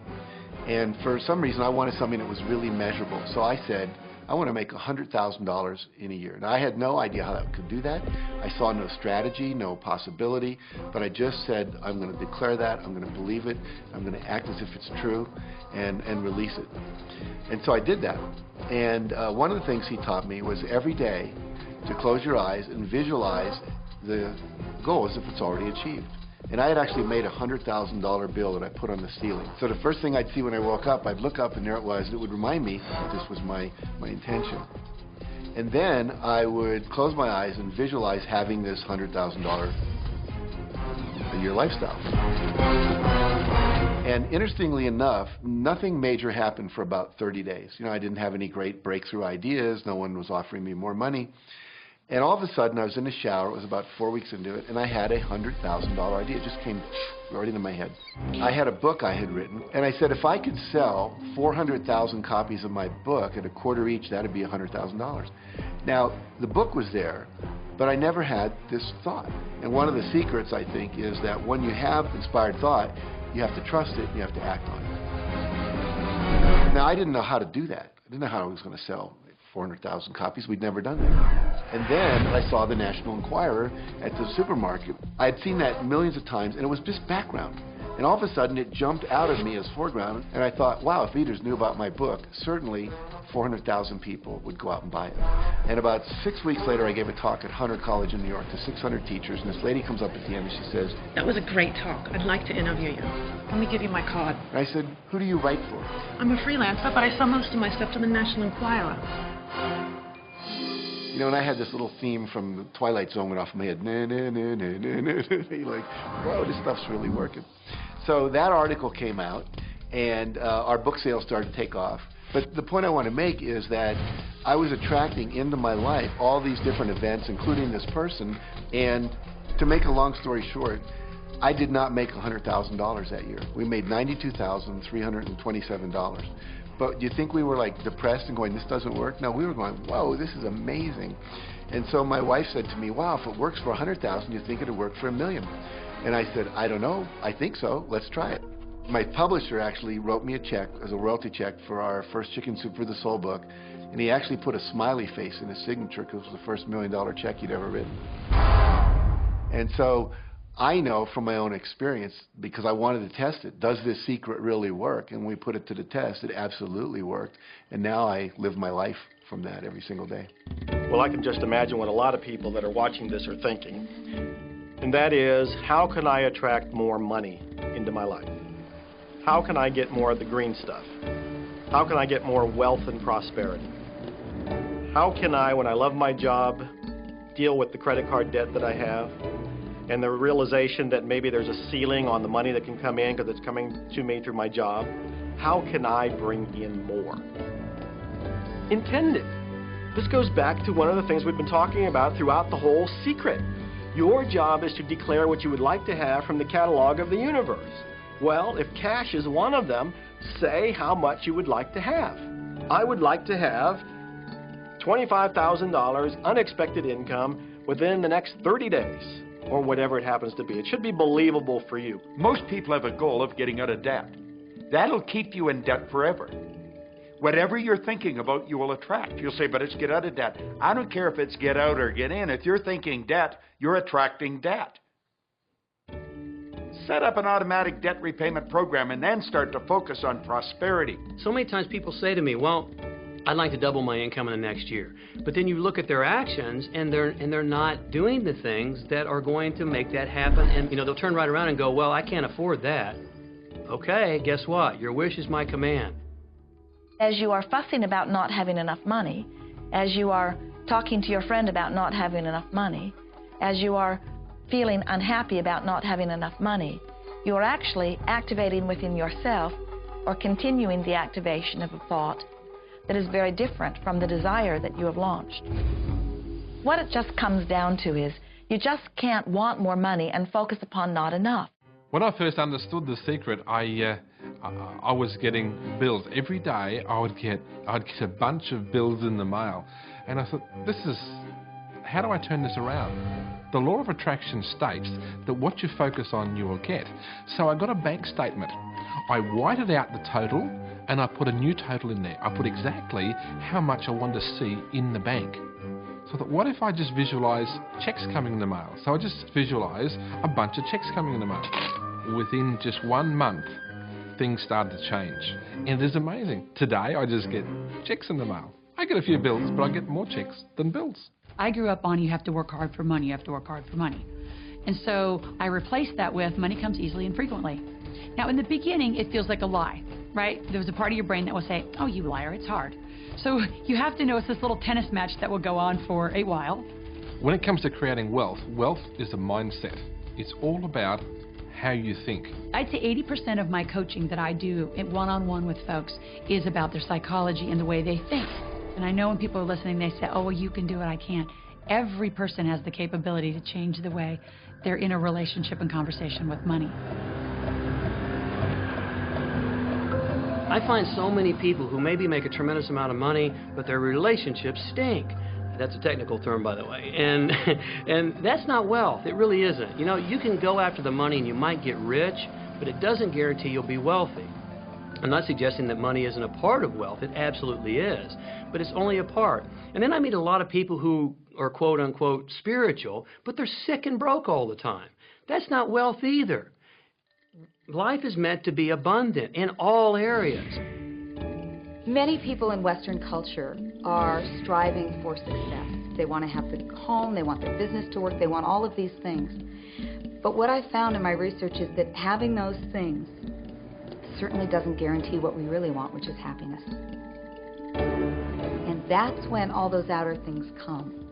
And for some reason, I wanted something that was really measurable. So I said, I want to make $100,000 in a year. Now, I had no idea how I could do that. I saw no strategy, no possibility, but I just said, I'm going to declare that, I'm going to believe it, I'm going to act as if it's true, and release it. And so I did that. And one of the things he taught me was every day to close your eyes and visualize the goal as if it's already achieved. And I had actually made a $100,000 bill that I put on the ceiling. So the first thing I'd see when I woke up, I'd look up and there it was, and it would remind me that this was my intention. And then I would close my eyes and visualize having this $100,000 a year lifestyle. And interestingly enough, nothing major happened for about 30 days. I didn't have any great breakthrough ideas. No one was offering me more money. And all of a sudden, I was in the shower. It was about 4 weeks into it, and I had a $100,000 idea. It just came right into my head. I had a book I had written, and I said, if I could sell 400,000 copies of my book at a quarter each, that would be $100,000. Now, the book was there, but I never had this thought. And one of the secrets, I think, is that when you have inspired thought, you have to trust it and you have to act on it. Now, I didn't know how to do that. I didn't know how I was going to sell 400,000 copies. We'd never done that. And then I saw the National Enquirer at the supermarket. I had seen that millions of times, and it was just background. And all of a sudden, it jumped out of me as foreground, and I thought, wow, if readers knew about my book, certainly 400,000 people would go out and buy it. And about 6 weeks later, I gave a talk at Hunter College in New York to 600 teachers, and this lady comes up at the end and she says, that was a great talk. I'd like to interview you. Let me give you my card. And I said, who do you write for? I'm a freelancer, but I sell most of my stuff to the National Enquirer. And I had this little theme from the Twilight Zone went off in my head. Nah, nah, nah, nah, nah, nah. Like, whoa, this stuff's really working. So that article came out, and our book sales started to take off. But the point I want to make is that I was attracting into my life all these different events, including this person. And to make a long story short, I did not make $100,000 that year. We made $92,327. But do you think we were like depressed and going, this doesn't work? No, we were going, whoa, this is amazing. And so my wife said to me, wow, if it works for 100,000, you think it'd work for $1 million? And I said, I don't know. I think so. Let's try it. My publisher actually wrote me a check as a royalty check for our first Chicken Soup for the Soul book. And he actually put a smiley face in his signature because it was the first $1 million check he'd ever written. And so I know from my own experience, because I wanted to test it, does this secret really work? And when we put it to the test, it absolutely worked. And now I live my life from that every single day. Well, I can just imagine what a lot of people that are watching this are thinking. And that is, how can I attract more money into my life? How can I get more of the green stuff? How can I get more wealth and prosperity? How can I, when I love my job, deal with the credit card debt that I have? And the realization that maybe there's a ceiling on the money that can come in because it's coming to me through my job. How can I bring in more? Intend it. This goes back to one of the things we've been talking about throughout the whole secret. Your job is to declare what you would like to have from the catalog of the universe. Well, if cash is one of them, say how much you would like to have. I would like to have $25,000 unexpected income within the next 30 days. or whatever it happens to be. It should be believable for you. Most people have a goal of getting out of debt. That'll keep you in debt forever. Whatever you're thinking about, you will attract. You'll say, but it's get out of debt. I don't care if it's get out or get in. If you're thinking debt, you're attracting debt. Set up an automatic debt repayment program and then start to focus on prosperity. So many times people say to me, well, I'd like to double my income in the next year. But then you look at their actions and they're not doing the things that are going to make that happen. And they'll turn right around and go, well, I can't afford that. Okay, guess what? Your wish is my command. As you are fussing about not having enough money, as you are talking to your friend about not having enough money, as you are feeling unhappy about not having enough money, you are actually activating within yourself or continuing the activation of a thought that is very different from the desire that you have launched. What it just comes down to is you just can't want more money and focus upon not enough. When I first understood the secret, I was getting bills. Every day I'd get a bunch of bills in the mail. And I thought, how do I turn this around? The law of attraction states that what you focus on, you will get. So I got a bank statement. I whited out the total and I put a new total in there. I put exactly how much I wanted to see in the bank. So I thought, what if I just visualize checks coming in the mail? So I just visualize a bunch of checks coming in the mail. Within just 1 month, things started to change. And it is amazing. Today, I just get checks in the mail. I get a few bills, but I get more checks than bills. I grew up on you have to work hard for money, you have to work hard for money. And so I replaced that with money comes easily and frequently. Now, in the beginning, it feels like a lie, right? There was a part of your brain that will say, oh, you liar, it's hard. So you have to know it's this little tennis match that will go on for a while. When it comes to creating wealth, wealth is a mindset. It's all about how you think. I'd say 80% of my coaching that I do one-on-one with folks is about their psychology and the way they think. And I know when people are listening, they say, oh, well, you can do it, I can't. Every person has the capability to change the way they're in a relationship and conversation with money. I find so many people who maybe make a tremendous amount of money, but their relationships stink. That's a technical term, by the way. And that's not wealth. It really isn't. You can go after the money and you might get rich, but it doesn't guarantee you'll be wealthy. I'm not suggesting that money isn't a part of wealth. It absolutely is. But it's only a part. And then I meet a lot of people who are quote-unquote spiritual, but they're sick and broke all the time. That's not wealth either. Life is meant to be abundant in all areas. Many people in Western culture are striving for success. They want to have the home, they want their business to work, they want all of these things. But what I found in my research is that having those things certainly doesn't guarantee what we really want, which is happiness. And that's when all those outer things come.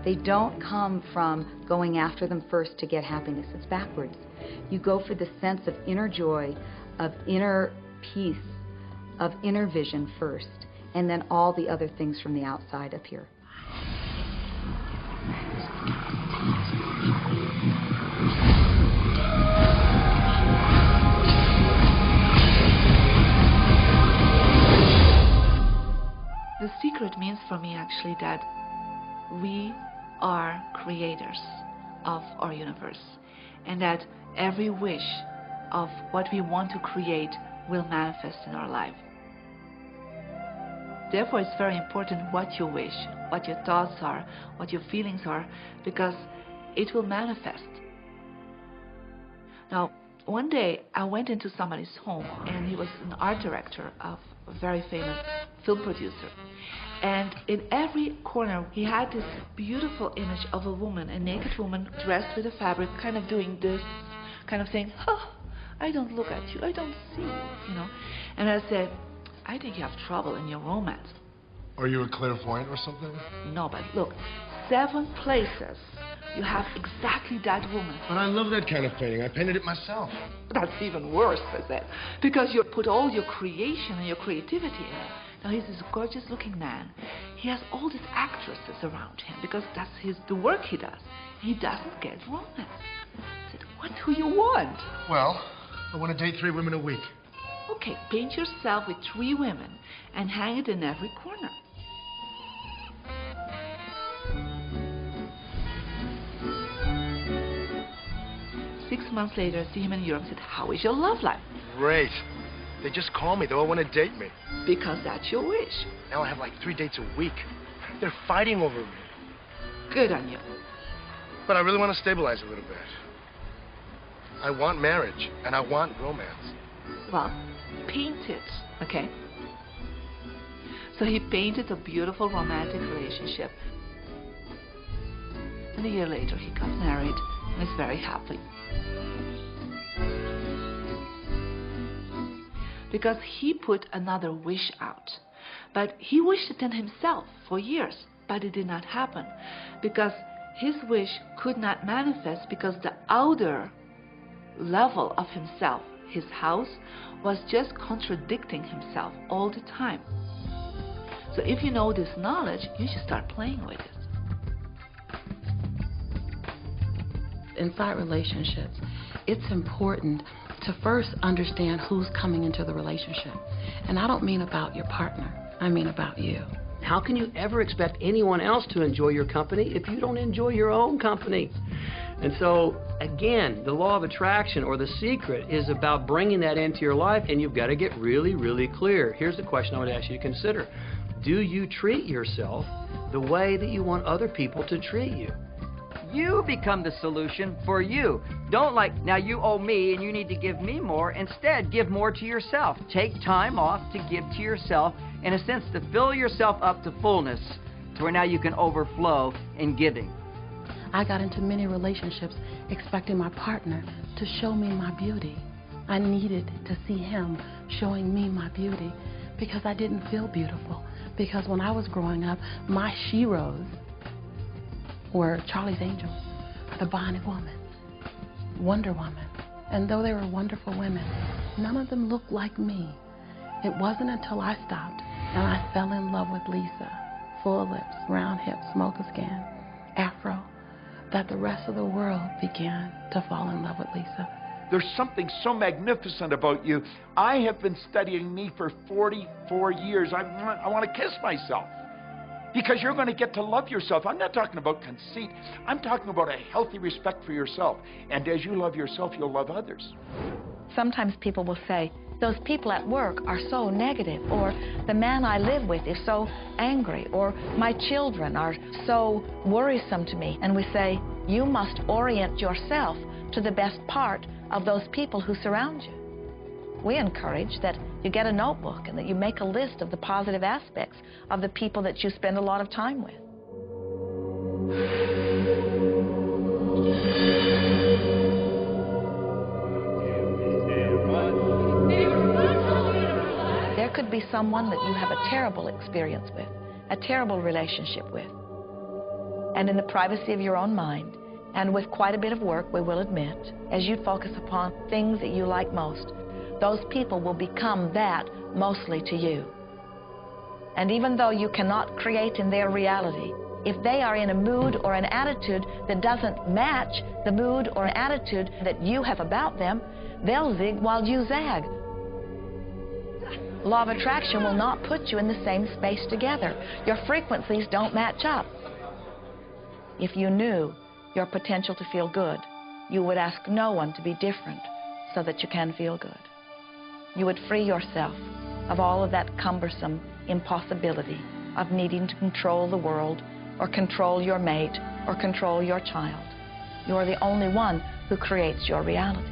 They don't come from going after them first to get happiness. It's backwards. You go for the sense of inner joy, of inner peace, of inner vision first, and then all the other things from the outside appear. The secret means for me actually that we are creators of our universe, and that every wish of what we want to create will manifest in our life. Therefore, it's very important what you wish, what your thoughts are, what your feelings are, because it will manifest. Now, one day I went into somebody's home, and he was an art director of a very famous film producer. And in every corner, he had this beautiful image of a woman, a naked woman dressed with a fabric, kind of doing this, kind of saying, oh, I don't look at you, I don't see you, And I said, I think you have trouble in your romance. Are you a clairvoyant or something? No, but look, 7 places you have exactly that woman. But I love that kind of painting. I painted it myself. That's even worse, I said, because you put all your creation and your creativity in it. Now, he's this gorgeous-looking man. He has all these actresses around him because that's the work he does. He doesn't get romance. I said, what do you want? Well, I want to date 3 women a week. Okay, paint yourself with 3 women and hang it in every corner. 6 months later, see him in Europe and said, how is your love life? Great. They just call me. They all want to date me. Because that's your wish. Now I have like 3 dates a week. They're fighting over me. Good on you. But I really want to stabilize a little bit. I want marriage, and I want romance. Well, paint it, okay? So he painted a beautiful romantic relationship. And a year later, he got married and is very happy. Because he put another wish out. But he wished it in himself for years, but it did not happen. Because his wish could not manifest because the outer level of himself, his house, was just contradicting himself all the time. So if you know this knowledge, you should start playing with it. Inside relationships, it's important to first understand who's coming into the relationship. And I don't mean about your partner, I mean about you. How can you ever expect anyone else to enjoy your company if you don't enjoy your own company? And so, again, the law of attraction, or the secret, is about bringing that into your life, and you've got to get really, really clear. Here's the question I would ask you to consider. Do you treat yourself the way that you want other people to treat you? You become the solution for you. Don't now you owe me and you need to give me more. Instead, give more to yourself. Take time off to give to yourself, in a sense, to fill yourself up to fullness, to where now you can overflow in giving. I got into many relationships expecting my partner to show me my beauty. I needed to see him showing me my beauty because I didn't feel beautiful. Because when I was growing up, my sheroes were Charlie's Angels, the Bionic Woman, Wonder Woman. And though they were wonderful women, none of them looked like me. It wasn't until I stopped and I fell in love with Lisa, full lips, round hips, smoker skin, afro, that the rest of the world began to fall in love with Lisa. There's something so magnificent about you. I have been studying me for 44 years. I want to kiss myself. Because you're going to get to love yourself. I'm not talking about conceit. I'm talking about a healthy respect for yourself. And as you love yourself, you'll love others. Sometimes people will say, those people at work are so negative, or the man I live with is so angry, or my children are so worrisome to me. And we say, you must orient yourself to the best part of those people who surround you. We encourage that you get a notebook and that you make a list of the positive aspects of the people that you spend a lot of time with. There could be someone that you have a terrible experience with, a terrible relationship with. And in the privacy of your own mind, and with quite a bit of work, we will admit, as you focus upon things that you like most, those people will become that mostly to you. And even though you cannot create in their reality, if they are in a mood or an attitude that doesn't match the mood or attitude that you have about them, they'll zig while you zag. Law of attraction will not put you in the same space together. Your frequencies don't match up. If you knew your potential to feel good, you would ask no one to be different so that you can feel good. You would free yourself of all of that cumbersome impossibility of needing to control the world or control your mate or control your child. You are the only one who creates your reality.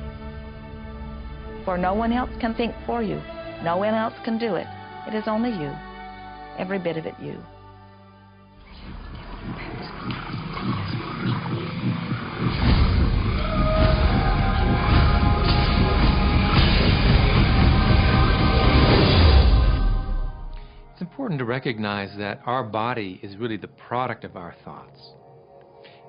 For no one else can think for you. No one else can do it. It is only you. Every bit of it you. It's important to recognize that our body is really the product of our thoughts.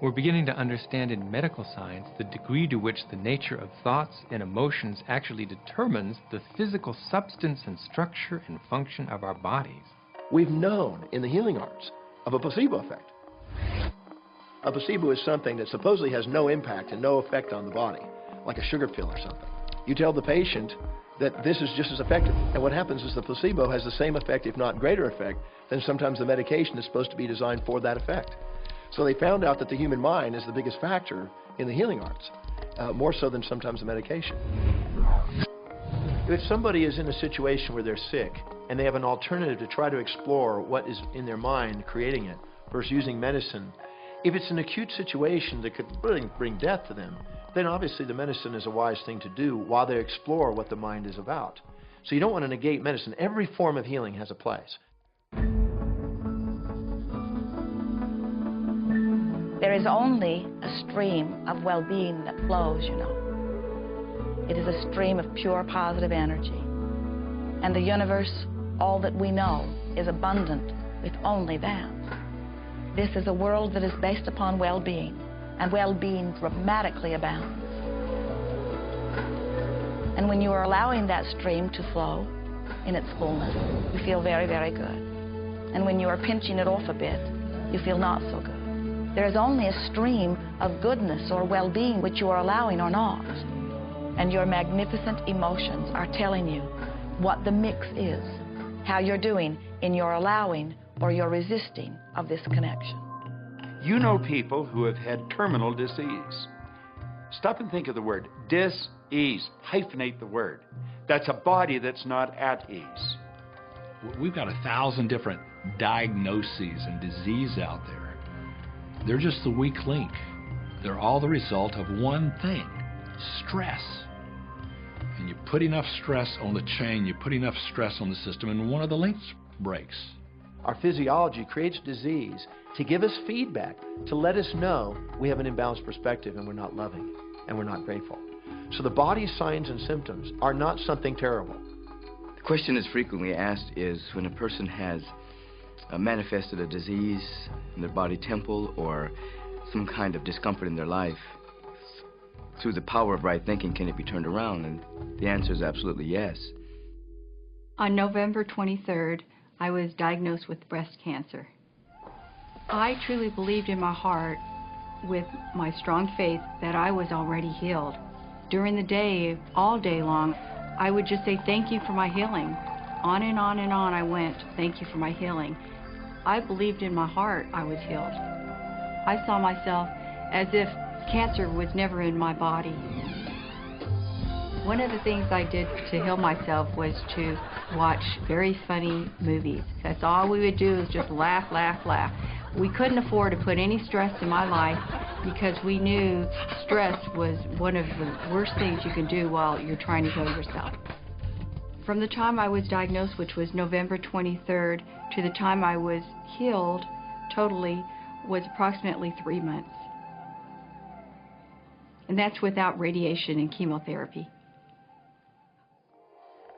We're beginning to understand in medical science the degree to which the nature of thoughts and emotions actually determines the physical substance and structure and function of our bodies. We've known in the healing arts of a placebo effect. A placebo is something that supposedly has no impact and no effect on the body, like a sugar pill or something. You tell the patient that this is just as effective, and what happens is the placebo has the same effect, if not greater effect, than sometimes the medication is supposed to be designed for that effect. So they found out that the human mind is the biggest factor in the healing arts. more so than sometimes the medication. If somebody is in a situation where they're sick and they have an alternative to try to explore what is in their mind creating it versus using medicine, if it's an acute situation that could bring death to them, then obviously the medicine is a wise thing to do while they explore what the mind is about. So you don't want to negate medicine. Every form of healing has a place. There is only a stream of well-being that flows, you know. It is a stream of pure positive energy. And the universe, all that we know, is abundant with only that. This is a world that is based upon well-being, and well-being dramatically abounds. And when you are allowing that stream to flow in its fullness, you feel very, very good. And when you are pinching it off a bit, you feel not so good. There is only a stream of goodness or well-being which you are allowing or not. And your magnificent emotions are telling you what the mix is, how you're doing in your allowing or your resisting of this connection. You know people who have had terminal disease. Stop and think of the word dis-ease. Hyphenate the word. That's a body that's not at ease. We've got 1,000 different diagnoses and disease out there. They're just the weak link. They're all the result of one thing: stress. And you put enough stress on the chain, you put enough stress on the system, and one of the links breaks. Our physiology creates disease to give us feedback, to let us know we have an imbalanced perspective and we're not loving and we're not grateful. So the body's signs and symptoms are not something terrible. The question that's frequently asked is when a person has manifested a disease in their body temple or some kind of discomfort in their life, through the power of right thinking, can it be turned around? And the answer is absolutely yes. On November 23rd, I was diagnosed with breast cancer. I truly believed in my heart, with my strong faith, that I was already healed. During the day, all day long, I would just say, thank you for my healing. On and on and on I went, thank you for my healing. I believed in my heart I was healed. I saw myself as if cancer was never in my body. One of the things I did to heal myself was to watch very funny movies. That's all we would do, is just laugh, laugh, laugh. We couldn't afford to put any stress in my life because we knew stress was one of the worst things you can do while you're trying to heal yourself. From the time I was diagnosed, which was November 23rd, to the time I was healed totally was approximately 3 months. And that's without radiation and chemotherapy.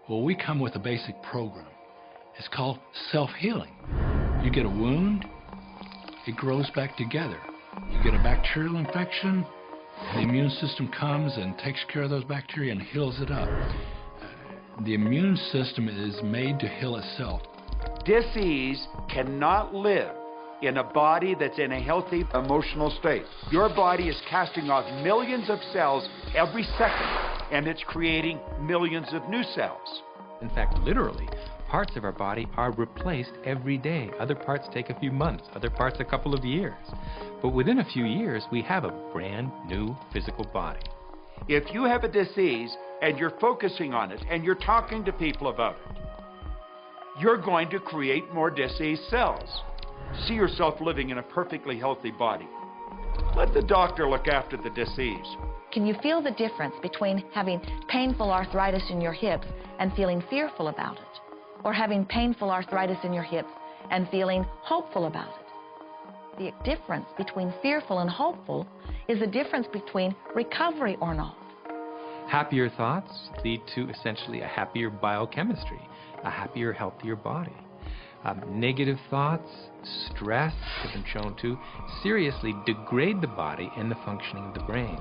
Well, we come with a basic program. It's called self-healing. You get a wound, it grows back together. You get a bacterial infection, the immune system comes and takes care of those bacteria and heals it up. The immune system is made to heal itself. Dis-ease cannot live in a body that's in a healthy emotional state. Your body is casting off millions of cells every second, and it's creating millions of new cells. In fact, literally, parts of our body are replaced every day. Other parts take a few months, other parts a couple of years. But within a few years, we have a brand new physical body. If you have a disease and you're focusing on it and you're talking to people about it, you're going to create more disease cells. See yourself living in a perfectly healthy body. Let the doctor look after the disease. Can you feel the difference between having painful arthritis in your hips and feeling fearful about it, or having painful arthritis in your hips and feeling hopeful about it? The difference between fearful and hopeful is the difference between recovery or not. Happier thoughts lead to essentially a happier biochemistry, a happier, healthier body. Negative thoughts, stress has been shown to seriously degrade the body and the functioning of the brain,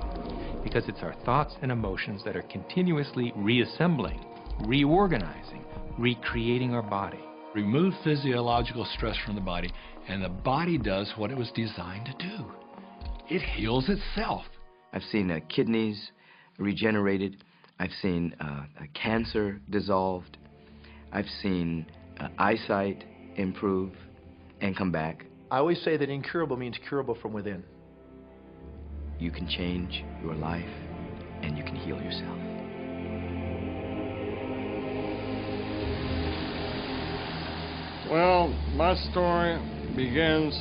because it's our thoughts and emotions that are continuously reassembling, reorganizing, recreating our body. Remove physiological stress from the body, and the body does what it was designed to do. It heals itself. I've seen kidneys regenerated. I've seen cancer dissolved. I've seen eyesight improve and come back. I always say that incurable means curable from within. You can change your life and you can heal yourself. Well, my story begins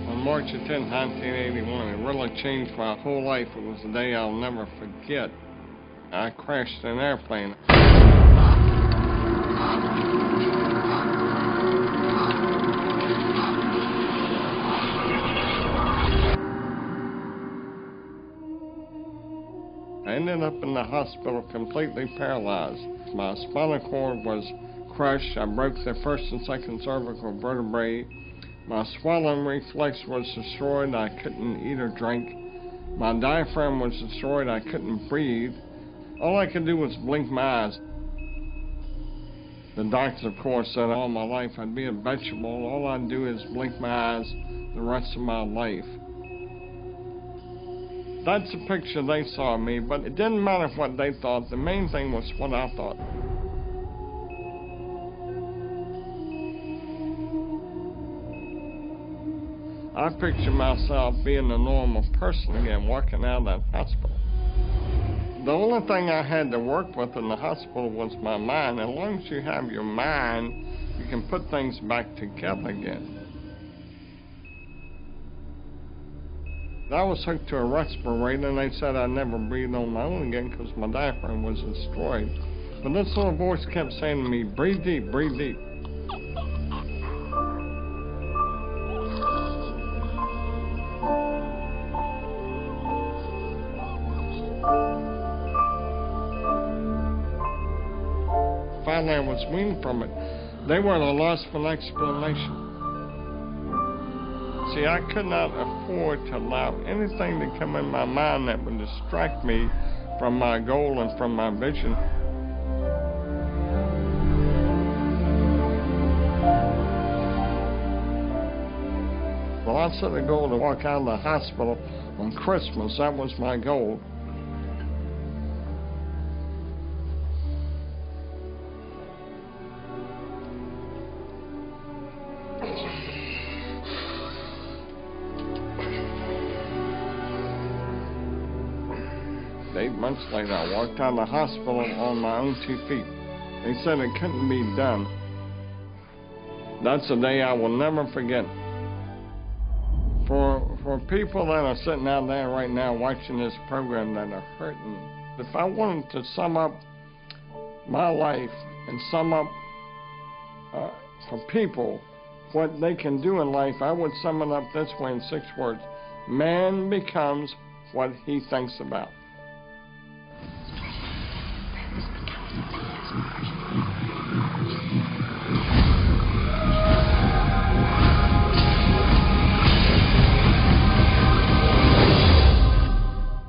on March 10, 1981. It really changed my whole life. It was a day I'll never forget. I crashed an airplane. I ended up in the hospital completely paralyzed. My spinal cord was crushed. I broke the first and second cervical vertebrae. My swallowing reflex was destroyed. I couldn't eat or drink. My diaphragm was destroyed. I couldn't breathe. All I could do was blink my eyes. The doctors, of course, said all my life I'd be a vegetable. All I'd do is blink my eyes the rest of my life. That's the picture they saw of me, but it didn't matter what they thought. The main thing was what I thought. I picture myself being a normal person again, walking out of that hospital. The only thing I had to work with in the hospital was my mind. As long as you have your mind, you can put things back together again. I was hooked to a respirator, and they said I'd never breathe on my own again because my diaphragm was destroyed. But this little voice kept saying to me, breathe deep, breathe deep. Finally, I was weaned from it. They were at a loss for an explanation. See, I could not afford to allow anything to come in my mind that would distract me from my goal and from my vision. Well, I set a goal to walk out of the hospital on Christmas. That was my goal. Months later, I walked out of the hospital on my own 2 feet. They said it couldn't be done. That's a day I will never forget. For people that are sitting out there right now watching this program that are hurting, if I wanted to sum up my life and sum up for people what they can do in life, I would sum it up this way in 6 words. Man becomes what he thinks about.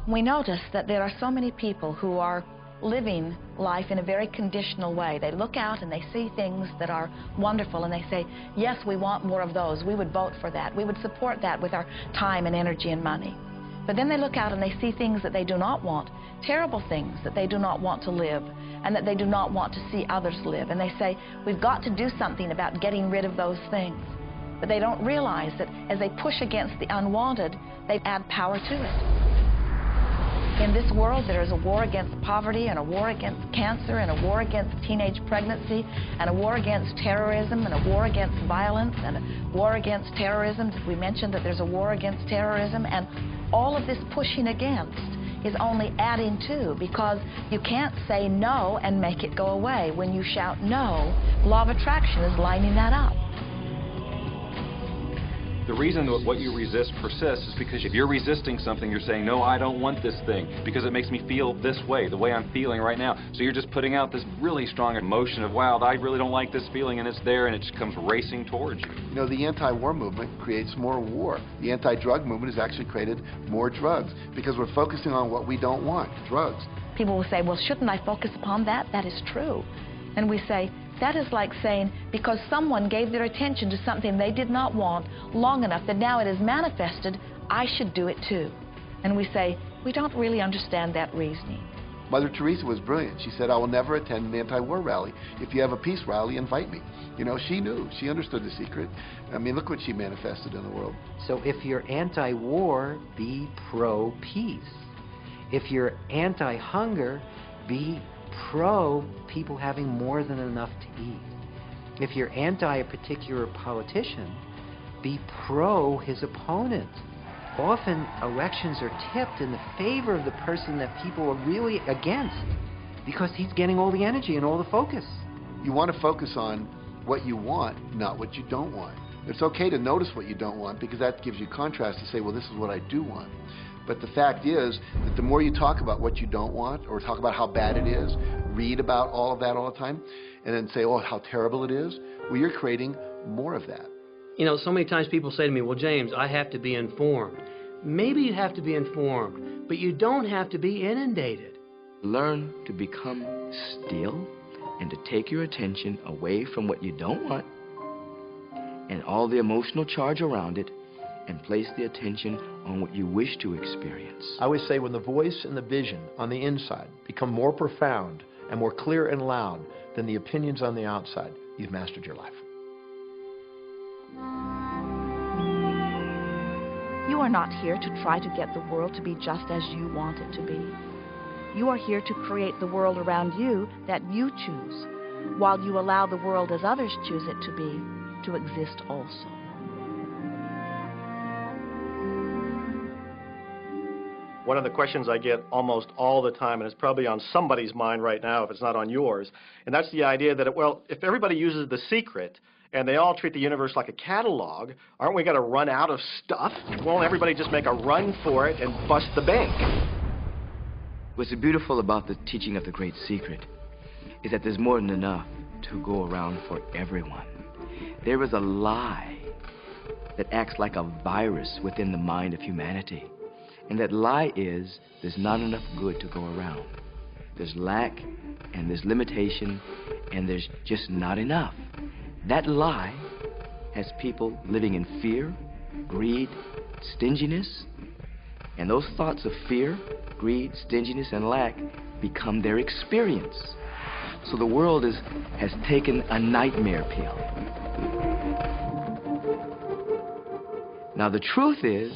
We notice that there are so many people who are living life in a very conditional way. They look out and they see things that are wonderful and they say, yes, we want more of those. We would vote for that. We would support that with our time and energy and money. But then they look out and they see things that they do not want, terrible things that they do not want to live and that they do not want to see others live. And they say, we've got to do something about getting rid of those things. But they don't realize that as they push against the unwanted, they add power to it. In this world, there is a war against poverty and a war against cancer and a war against teenage pregnancy and a war against terrorism and a war against violence and a war against terrorism. We mentioned that there's a war against terrorism, and all of this pushing against is only adding to, because you can't say no and make it go away. When you shout no, law of attraction is lining that up. The reason that what you resist persists is because if you're resisting something, you're saying, no, I don't want this thing because it makes me feel this way, the way I'm feeling right now. So you're just putting out this really strong emotion of, wow, I really don't like this feeling, and it's there, and it just comes racing towards you. You know, the anti-war movement creates more war. The anti-drug movement has actually created more drugs because we're focusing on what we don't want, drugs. People will say, well, shouldn't I focus upon that? That is true. And we say, that is like saying, because someone gave their attention to something they did not want long enough that now it is manifested, I should do it too. And we say, we don't really understand that reasoning. Mother Teresa was brilliant. She said, I will never attend an anti-war rally. If you have a peace rally, invite me. You know, she knew. She understood the secret. I mean, look what she manifested in the world. So if you're anti-war, be pro-peace. If you're anti-hunger, be pro people having more than enough to eat. If you're anti a particular politician, be pro his opponent. Often elections are tipped in the favor of the person that people are really against because he's getting all the energy and all the focus. You want to focus on what you want, not what you don't want. It's okay to notice what you don't want because that gives you contrast to say, well, this is what I do want. But the fact is that the more you talk about what you don't want or talk about how bad it is, read about all of that all the time, and then say, oh, how terrible it is, well, you're creating more of that. You know, so many times people say to me, well, James, I have to be informed. Maybe you have to be informed, but you don't have to be inundated. Learn to become still and to take your attention away from what you don't want and all the emotional charge around it and place the attention on what you wish to experience. I always say when the voice and the vision on the inside become more profound and more clear and loud than the opinions on the outside, you've mastered your life. You are not here to try to get the world to be just as you want it to be. You are here to create the world around you that you choose, while you allow the world as others choose it to be, to exist also. One of the questions I get almost all the time, and it's probably on somebody's mind right now if it's not on yours, and that's the idea that, well, if everybody uses The Secret and they all treat the universe like a catalog, aren't we going to run out of stuff? Won't everybody just make a run for it and bust the bank? What's beautiful about the teaching of the Great Secret is that there's more than enough to go around for everyone. There is a lie that acts like a virus within the mind of humanity. And that lie is there's not enough good to go around. There's lack, and there's limitation, and there's just not enough. That lie has people living in fear, greed, stinginess, and those thoughts of fear, greed, stinginess, and lack become their experience. So the world has taken a nightmare pill. Now the truth is,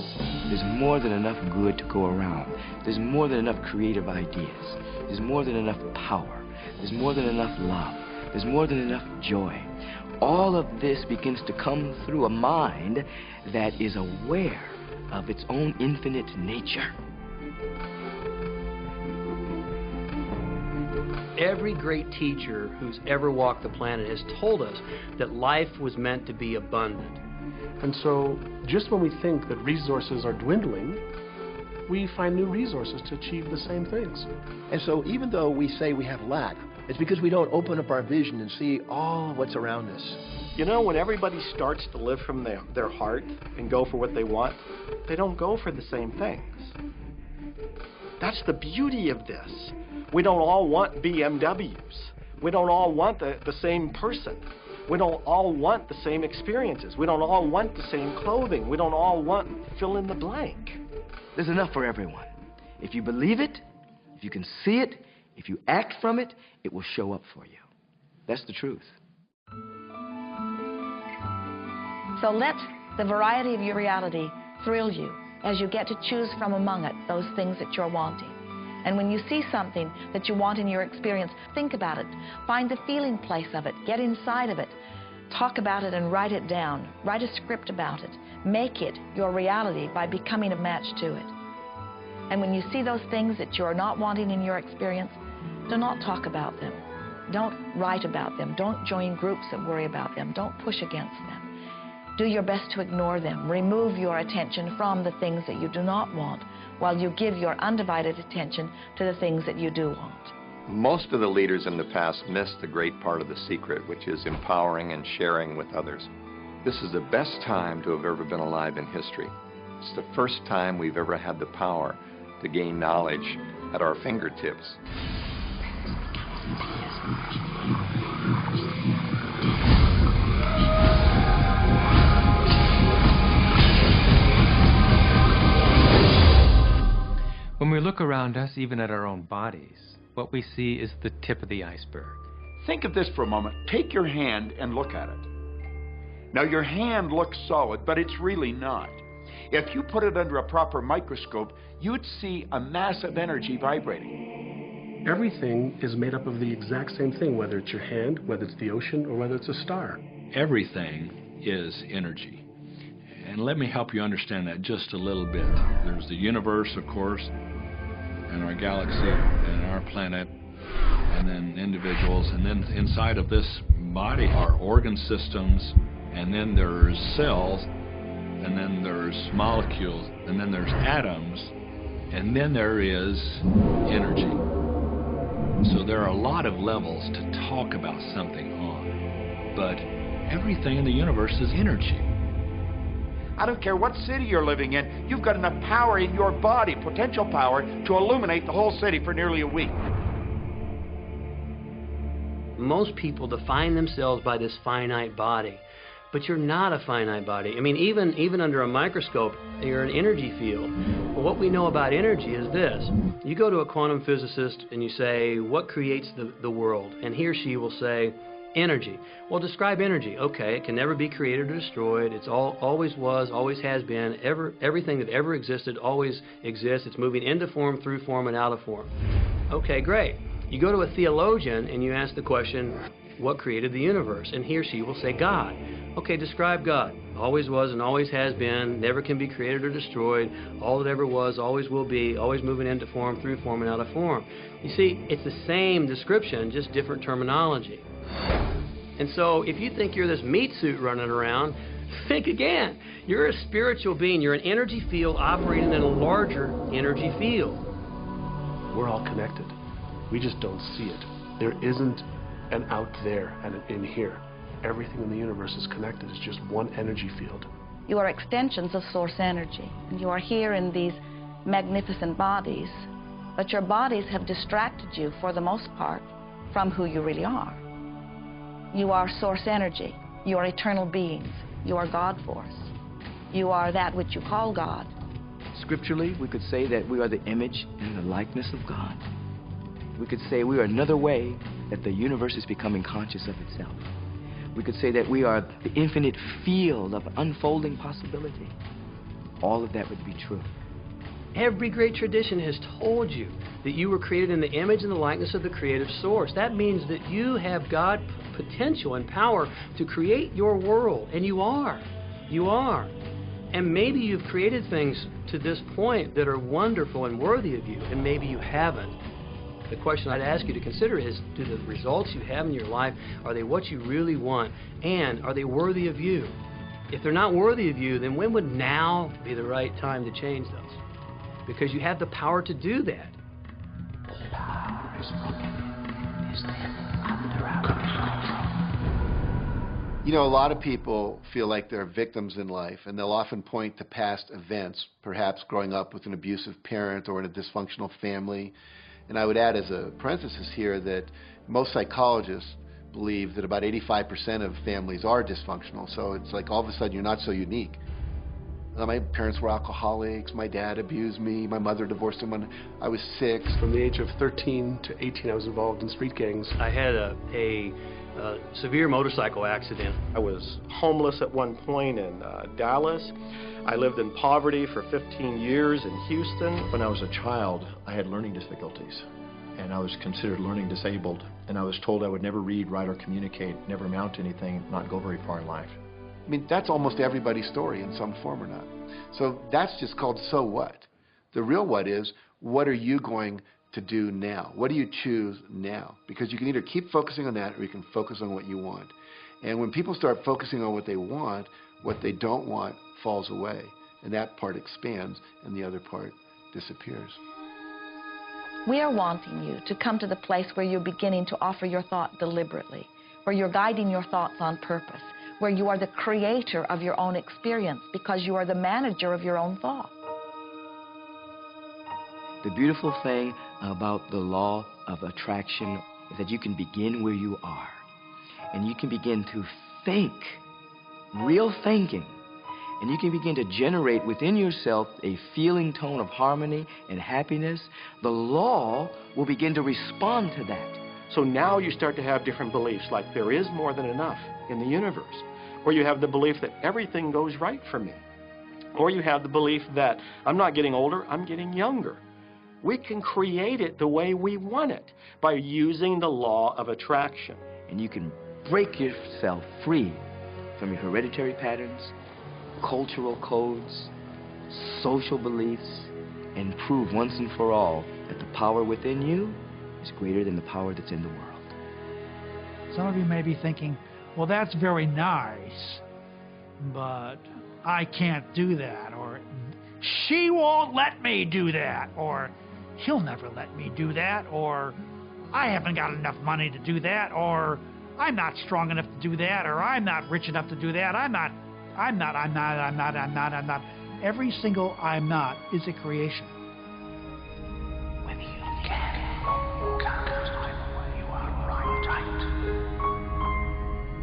there's more than enough good to go around. There's more than enough creative ideas. There's more than enough power. There's more than enough love. There's more than enough joy. All of this begins to come through a mind that is aware of its own infinite nature. Every great teacher who's ever walked the planet has told us that life was meant to be abundant. And so, just when we think that resources are dwindling, we find new resources to achieve the same things. And so even though we say we have lack, it's because we don't open up our vision and see all what's around us. You know, when everybody starts to live from their heart and go for what they want, they don't go for the same things. That's the beauty of this. We don't all want BMWs. We don't all want the same person. We don't all want the same experiences. We don't all want the same clothing. We don't all want fill in the blank. There's enough for everyone. If you believe it, if you can see it, if you act from it, it will show up for you. That's the truth. So let the variety of your reality thrill you as you get to choose from among it those things that you're wanting. And when you see something that you want in your experience, think about it. Find the feeling place of it. Get inside of it. Talk about it and write it down. Write a script about it. Make it your reality by becoming a match to it. And when you see those things that you're not wanting in your experience, do not talk about them. Don't write about them. Don't join groups that worry about them. Don't push against them. Do your best to ignore them. Remove your attention from the things that you do not want while you give your undivided attention to the things that you do want. Most of the leaders in the past missed the great part of the secret, which is empowering and sharing with others. This is the best time to have ever been alive in history. It's the first time we've ever had the power to gain knowledge at our fingertips. When we look around us, even at our own bodies, what we see is the tip of the iceberg. Think of this for a moment. Take your hand and look at it. Now, your hand looks solid, but it's really not. If you put it under a proper microscope, you'd see a massive energy vibrating. Everything is made up of the exact same thing, whether it's your hand, whether it's the ocean, or whether it's a star. Everything is energy. And let me help you understand that just a little bit. There's the universe, of course, and our galaxy, and our planet, and then individuals, and then inside of this body are organ systems, and then there's cells, and then there's molecules, and then there's atoms, and then there is energy. So there are a lot of levels to talk about something on, but everything in the universe is energy. I don't care what city you're living in, you've got enough power in your body, potential power, to illuminate the whole city for nearly a week. Most people define themselves by this finite body, but you're not a finite body. I mean, even under a microscope, you're an energy field. Well, what we know about energy is this. You go to a quantum physicist and you say, what creates the world? And he or she will say, energy. Well, describe energy. Okay, it can never be created or destroyed. It's always was, always has been. Everything that ever existed always exists. It's moving into form, through form, and out of form. Okay, great. You go to a theologian and you ask the question, what created the universe? And he or she will say, God. Okay, describe God. Always was and always has been, never can be created or destroyed, all that ever was, always will be, always moving into form, through form, and out of form. You see, it's the same description, just different terminology. And so if you think you're this meat suit running around, think again. You're a spiritual being. You're an energy field operating in a larger energy field. We're all connected. We just don't see it. There isn't an out there and an in here. Everything in the universe is connected. It's just one energy field. You are extensions of source energy. And you are here in these magnificent bodies, but your bodies have distracted you, for the most part, from who you really are. You are source energy. You are eternal beings. You are God force. You are that which you call God. Scripturally, we could say that we are the image and the likeness of God. We could say we are another way that the universe is becoming conscious of itself. We could say that we are the infinite field of unfolding possibility. All of that would be true. Every great tradition has told you that you were created in the image and the likeness of the creative source. That means that you have God potential and power to create your world, and you are. You are. And maybe you've created things to this point that are wonderful and worthy of you, and maybe you haven't. The question I'd ask you to consider is, do the results you have in your life, are they what you really want, and are they worthy of you? If they're not worthy of you, then when would now be the right time to change those? Because you have the power to do that. The power is under our control. You know, a lot of people feel like they're victims in life, and they'll often point to past events, perhaps growing up with an abusive parent or in a dysfunctional family. And I would add as a parenthesis here that most psychologists believe that about 85% of families are dysfunctional. So it's like all of a sudden you're not so unique. My parents were alcoholics, my dad abused me, my mother divorced him when I was 6. From the age of 13 to 18, I was involved in street gangs. I had a severe motorcycle accident. I was homeless at one point in Dallas. I lived in poverty for 15 years in Houston. When I was a child, I had learning difficulties, and I was considered learning disabled, and I was told I would never read, write, or communicate, never amount to anything, not go very far in life. I mean, that's almost everybody's story in some form or not. So that's just called so what. The real what is, what are you going to do now? What do you choose now? Because you can either keep focusing on that or you can focus on what you want. And when people start focusing on what they want, what they don't want falls away. And that part expands and the other part disappears. We are wanting you to come to the place where you're beginning to offer your thought deliberately, where you're guiding your thoughts on purpose, where you are the creator of your own experience because you are the manager of your own thought. The beautiful thing about the law of attraction is that you can begin where you are, and you can begin to think, real thinking, and you can begin to generate within yourself a feeling tone of harmony and happiness. The law will begin to respond to that. So now you start to have different beliefs, like there is more than enough in the universe, or you have the belief that everything goes right for me, Or you have the belief that I'm not getting older, I'm getting younger. We can create it the way we want it by using the law of attraction. And you can break yourself free from your hereditary patterns, cultural codes, social beliefs, and prove once and for all that the power within you is greater than the power that's in the world. Some of you may be thinking, well, that's very nice, but I can't do that, or she won't let me do that, or he'll never let me do that, or I haven't got enough money to do that, or I'm not strong enough to do that, or I'm not rich enough to do that. I'm not. Every single I'm not is a creation. When you can, you are right.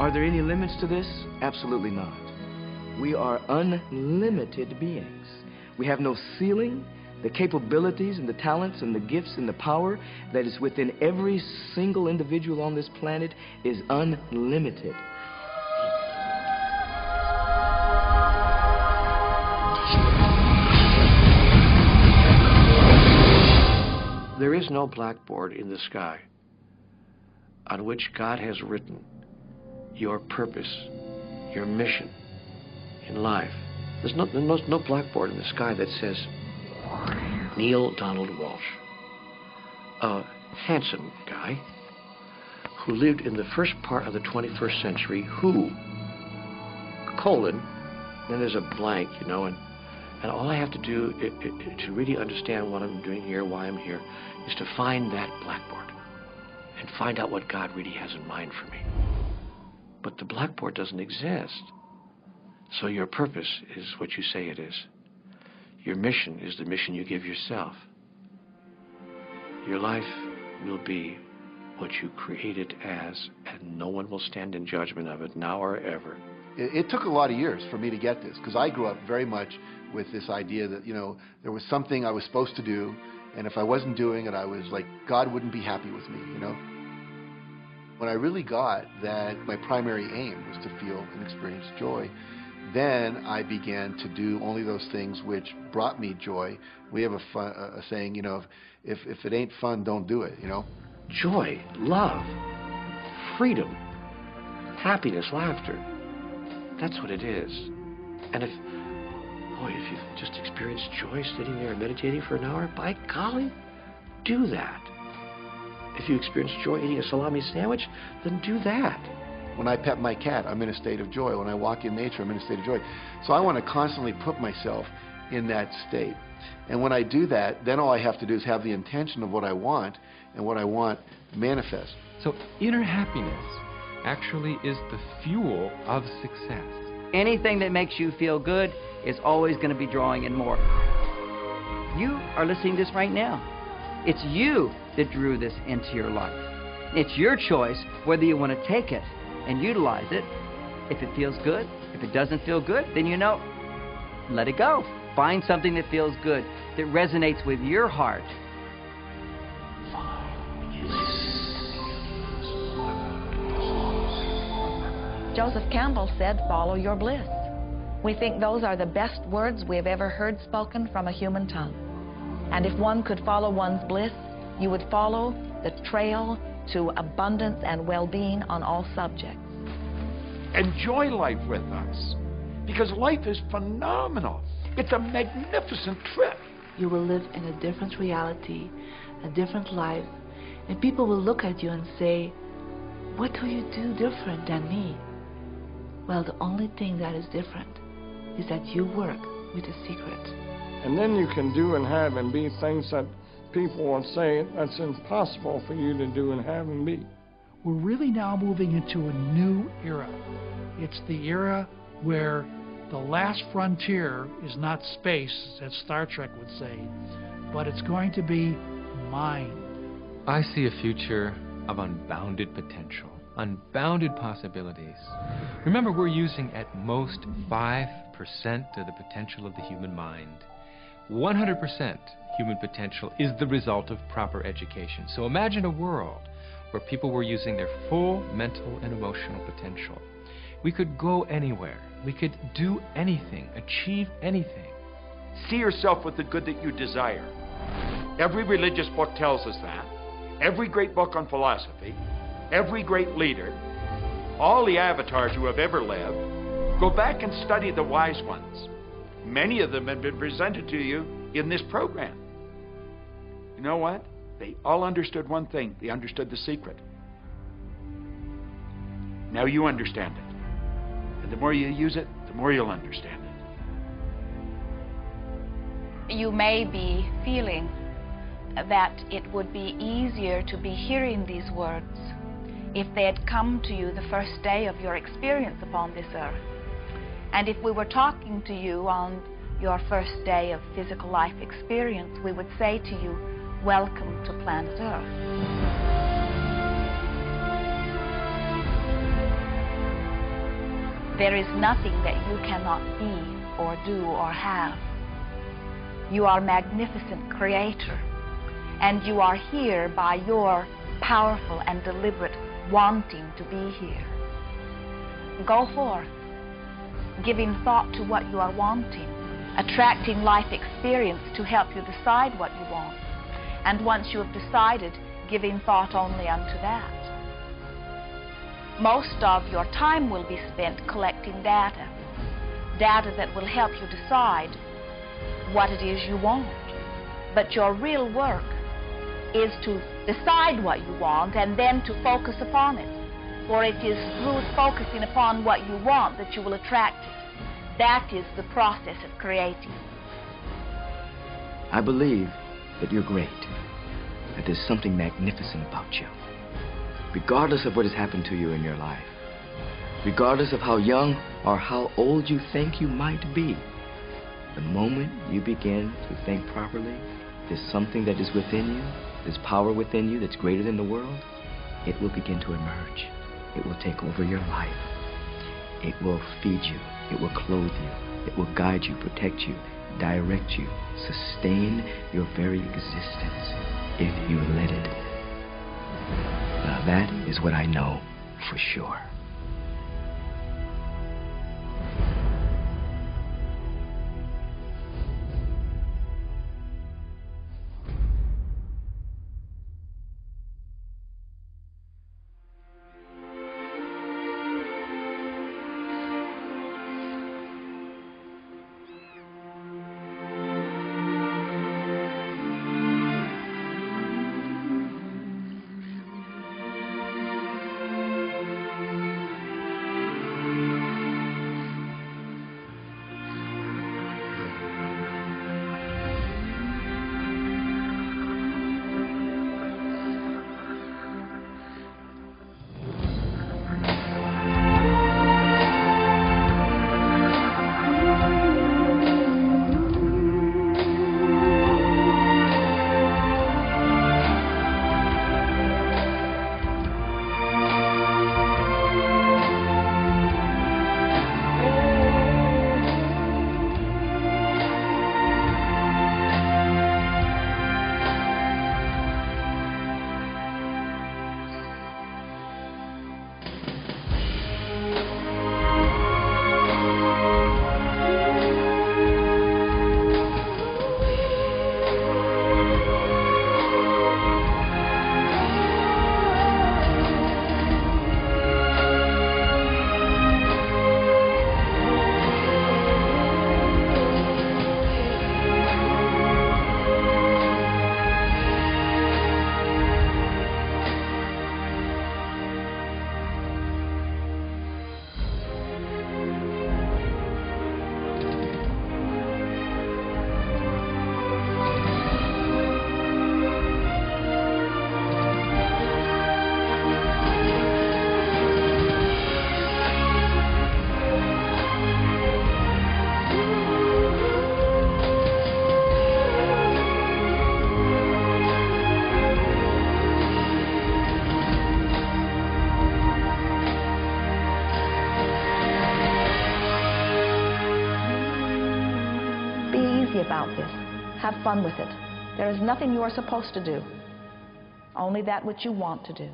Are there any limits to this? Absolutely not. We are unlimited beings. We have no ceiling. The capabilities and the talents and the gifts and the power that is within every single individual on this planet is unlimited. There is no blackboard in the sky on which God has written your purpose, your mission in life. There's no blackboard in the sky that says Neil Donald Walsh, a handsome guy who lived in the first part of the 21st century, who, then there's a blank, you know, and all I have to do to really understand what I'm doing here, why I'm here, is to find that blackboard and find out what God really has in mind for me. But the blackboard doesn't exist. So your purpose is what you say it is. Your mission is the mission you give yourself. Your life will be what you create it as, and no one will stand in judgment of it, now or ever. It took a lot of years for me to get this, because I grew up very much with this idea that, you know, there was something I was supposed to do, and if I wasn't doing it, I was like, God wouldn't be happy with me, you know. When I really got that my primary aim was to feel and experience joy, then I began to do only those things which brought me joy. We have a saying, you know, if it ain't fun, don't do it, you know. Joy, love, freedom, happiness, laughter. That's what it is. And if you've just experienced joy sitting there and meditating for an hour, by golly, do that. If you experience joy eating a salami sandwich, then do that. When I pet my cat, I'm in a state of joy. When I walk in nature, I'm in a state of joy. So I want to constantly put myself in that state. And when I do that, then all I have to do is have the intention of what I want, and what I want manifest. So inner happiness actually is the fuel of success. Anything that makes you feel good is always going to be drawing in more. You are listening to this right now. It's you that drew this into your life. It's your choice whether you want to take it and utilize it. If it feels good, if it doesn't feel good, then you know, let it go. Find something that feels good, that resonates with your heart. Joseph Campbell said, follow your bliss. We think those are the best words we have ever heard spoken from a human tongue. And if one could follow one's bliss, you would follow the trail to abundance and well-being on all subjects. Enjoy life with us, because life is phenomenal. It's a magnificent trip. You will live in a different reality, a different life, and people will look at you and say, what do you do different than me? Well, the only thing that is different is that you work with a secret. And then you can do and have and be things that people will say that's impossible for you to do and have and be. We're really now moving into a new era. It's the era where the last frontier is not space, as Star Trek would say, but it's going to be mind. I see a future of unbounded potential, unbounded possibilities. Remember, we're using at most 5% of the potential of the human mind. 100% human potential is the result of proper education. So imagine a world where people were using their full mental and emotional potential. We could go anywhere, We could do anything, achieve anything. See yourself with the good that you desire. Every religious book tells us that. Every great book on philosophy, every great leader, all the avatars who have ever lived. Go back and study the wise ones. Many of them have been presented to you in this program. You know what? They all understood one thing. They understood the secret. Now you understand it. And the more you use it, the more you'll understand it. You may be feeling that it would be easier to be hearing these words if they had come to you the first day of your experience upon this earth. And if we were talking to you on your first day of physical life experience, we would say to you, welcome to planet Earth. There is nothing that you cannot be or do or have. You are a magnificent creator, and you are here by your powerful and deliberate wanting to be here. Go forth, giving thought to what you are wanting, attracting life experience to help you decide what you want, and once you have decided, giving thought only unto that. Most of your time will be spent collecting data that will help you decide what it is you want. But your real work is to decide what you want and then to focus upon it. For it is through focusing upon what you want that you will attract it. That is the process of creating. I believe that you're great, that there's something magnificent about you. Regardless of what has happened to you in your life, regardless of how young or how old you think you might be, the moment you begin to think properly, there's something that is within you, there's power within you that's greater than the world, it will begin to emerge. It will take over your life. It will feed you. It will clothe you. It will guide you, protect you, direct you, sustain your very existence if you let it. Now that is what I know for sure. About this. Have fun with it. There is nothing you are supposed to do, only that which you want to do.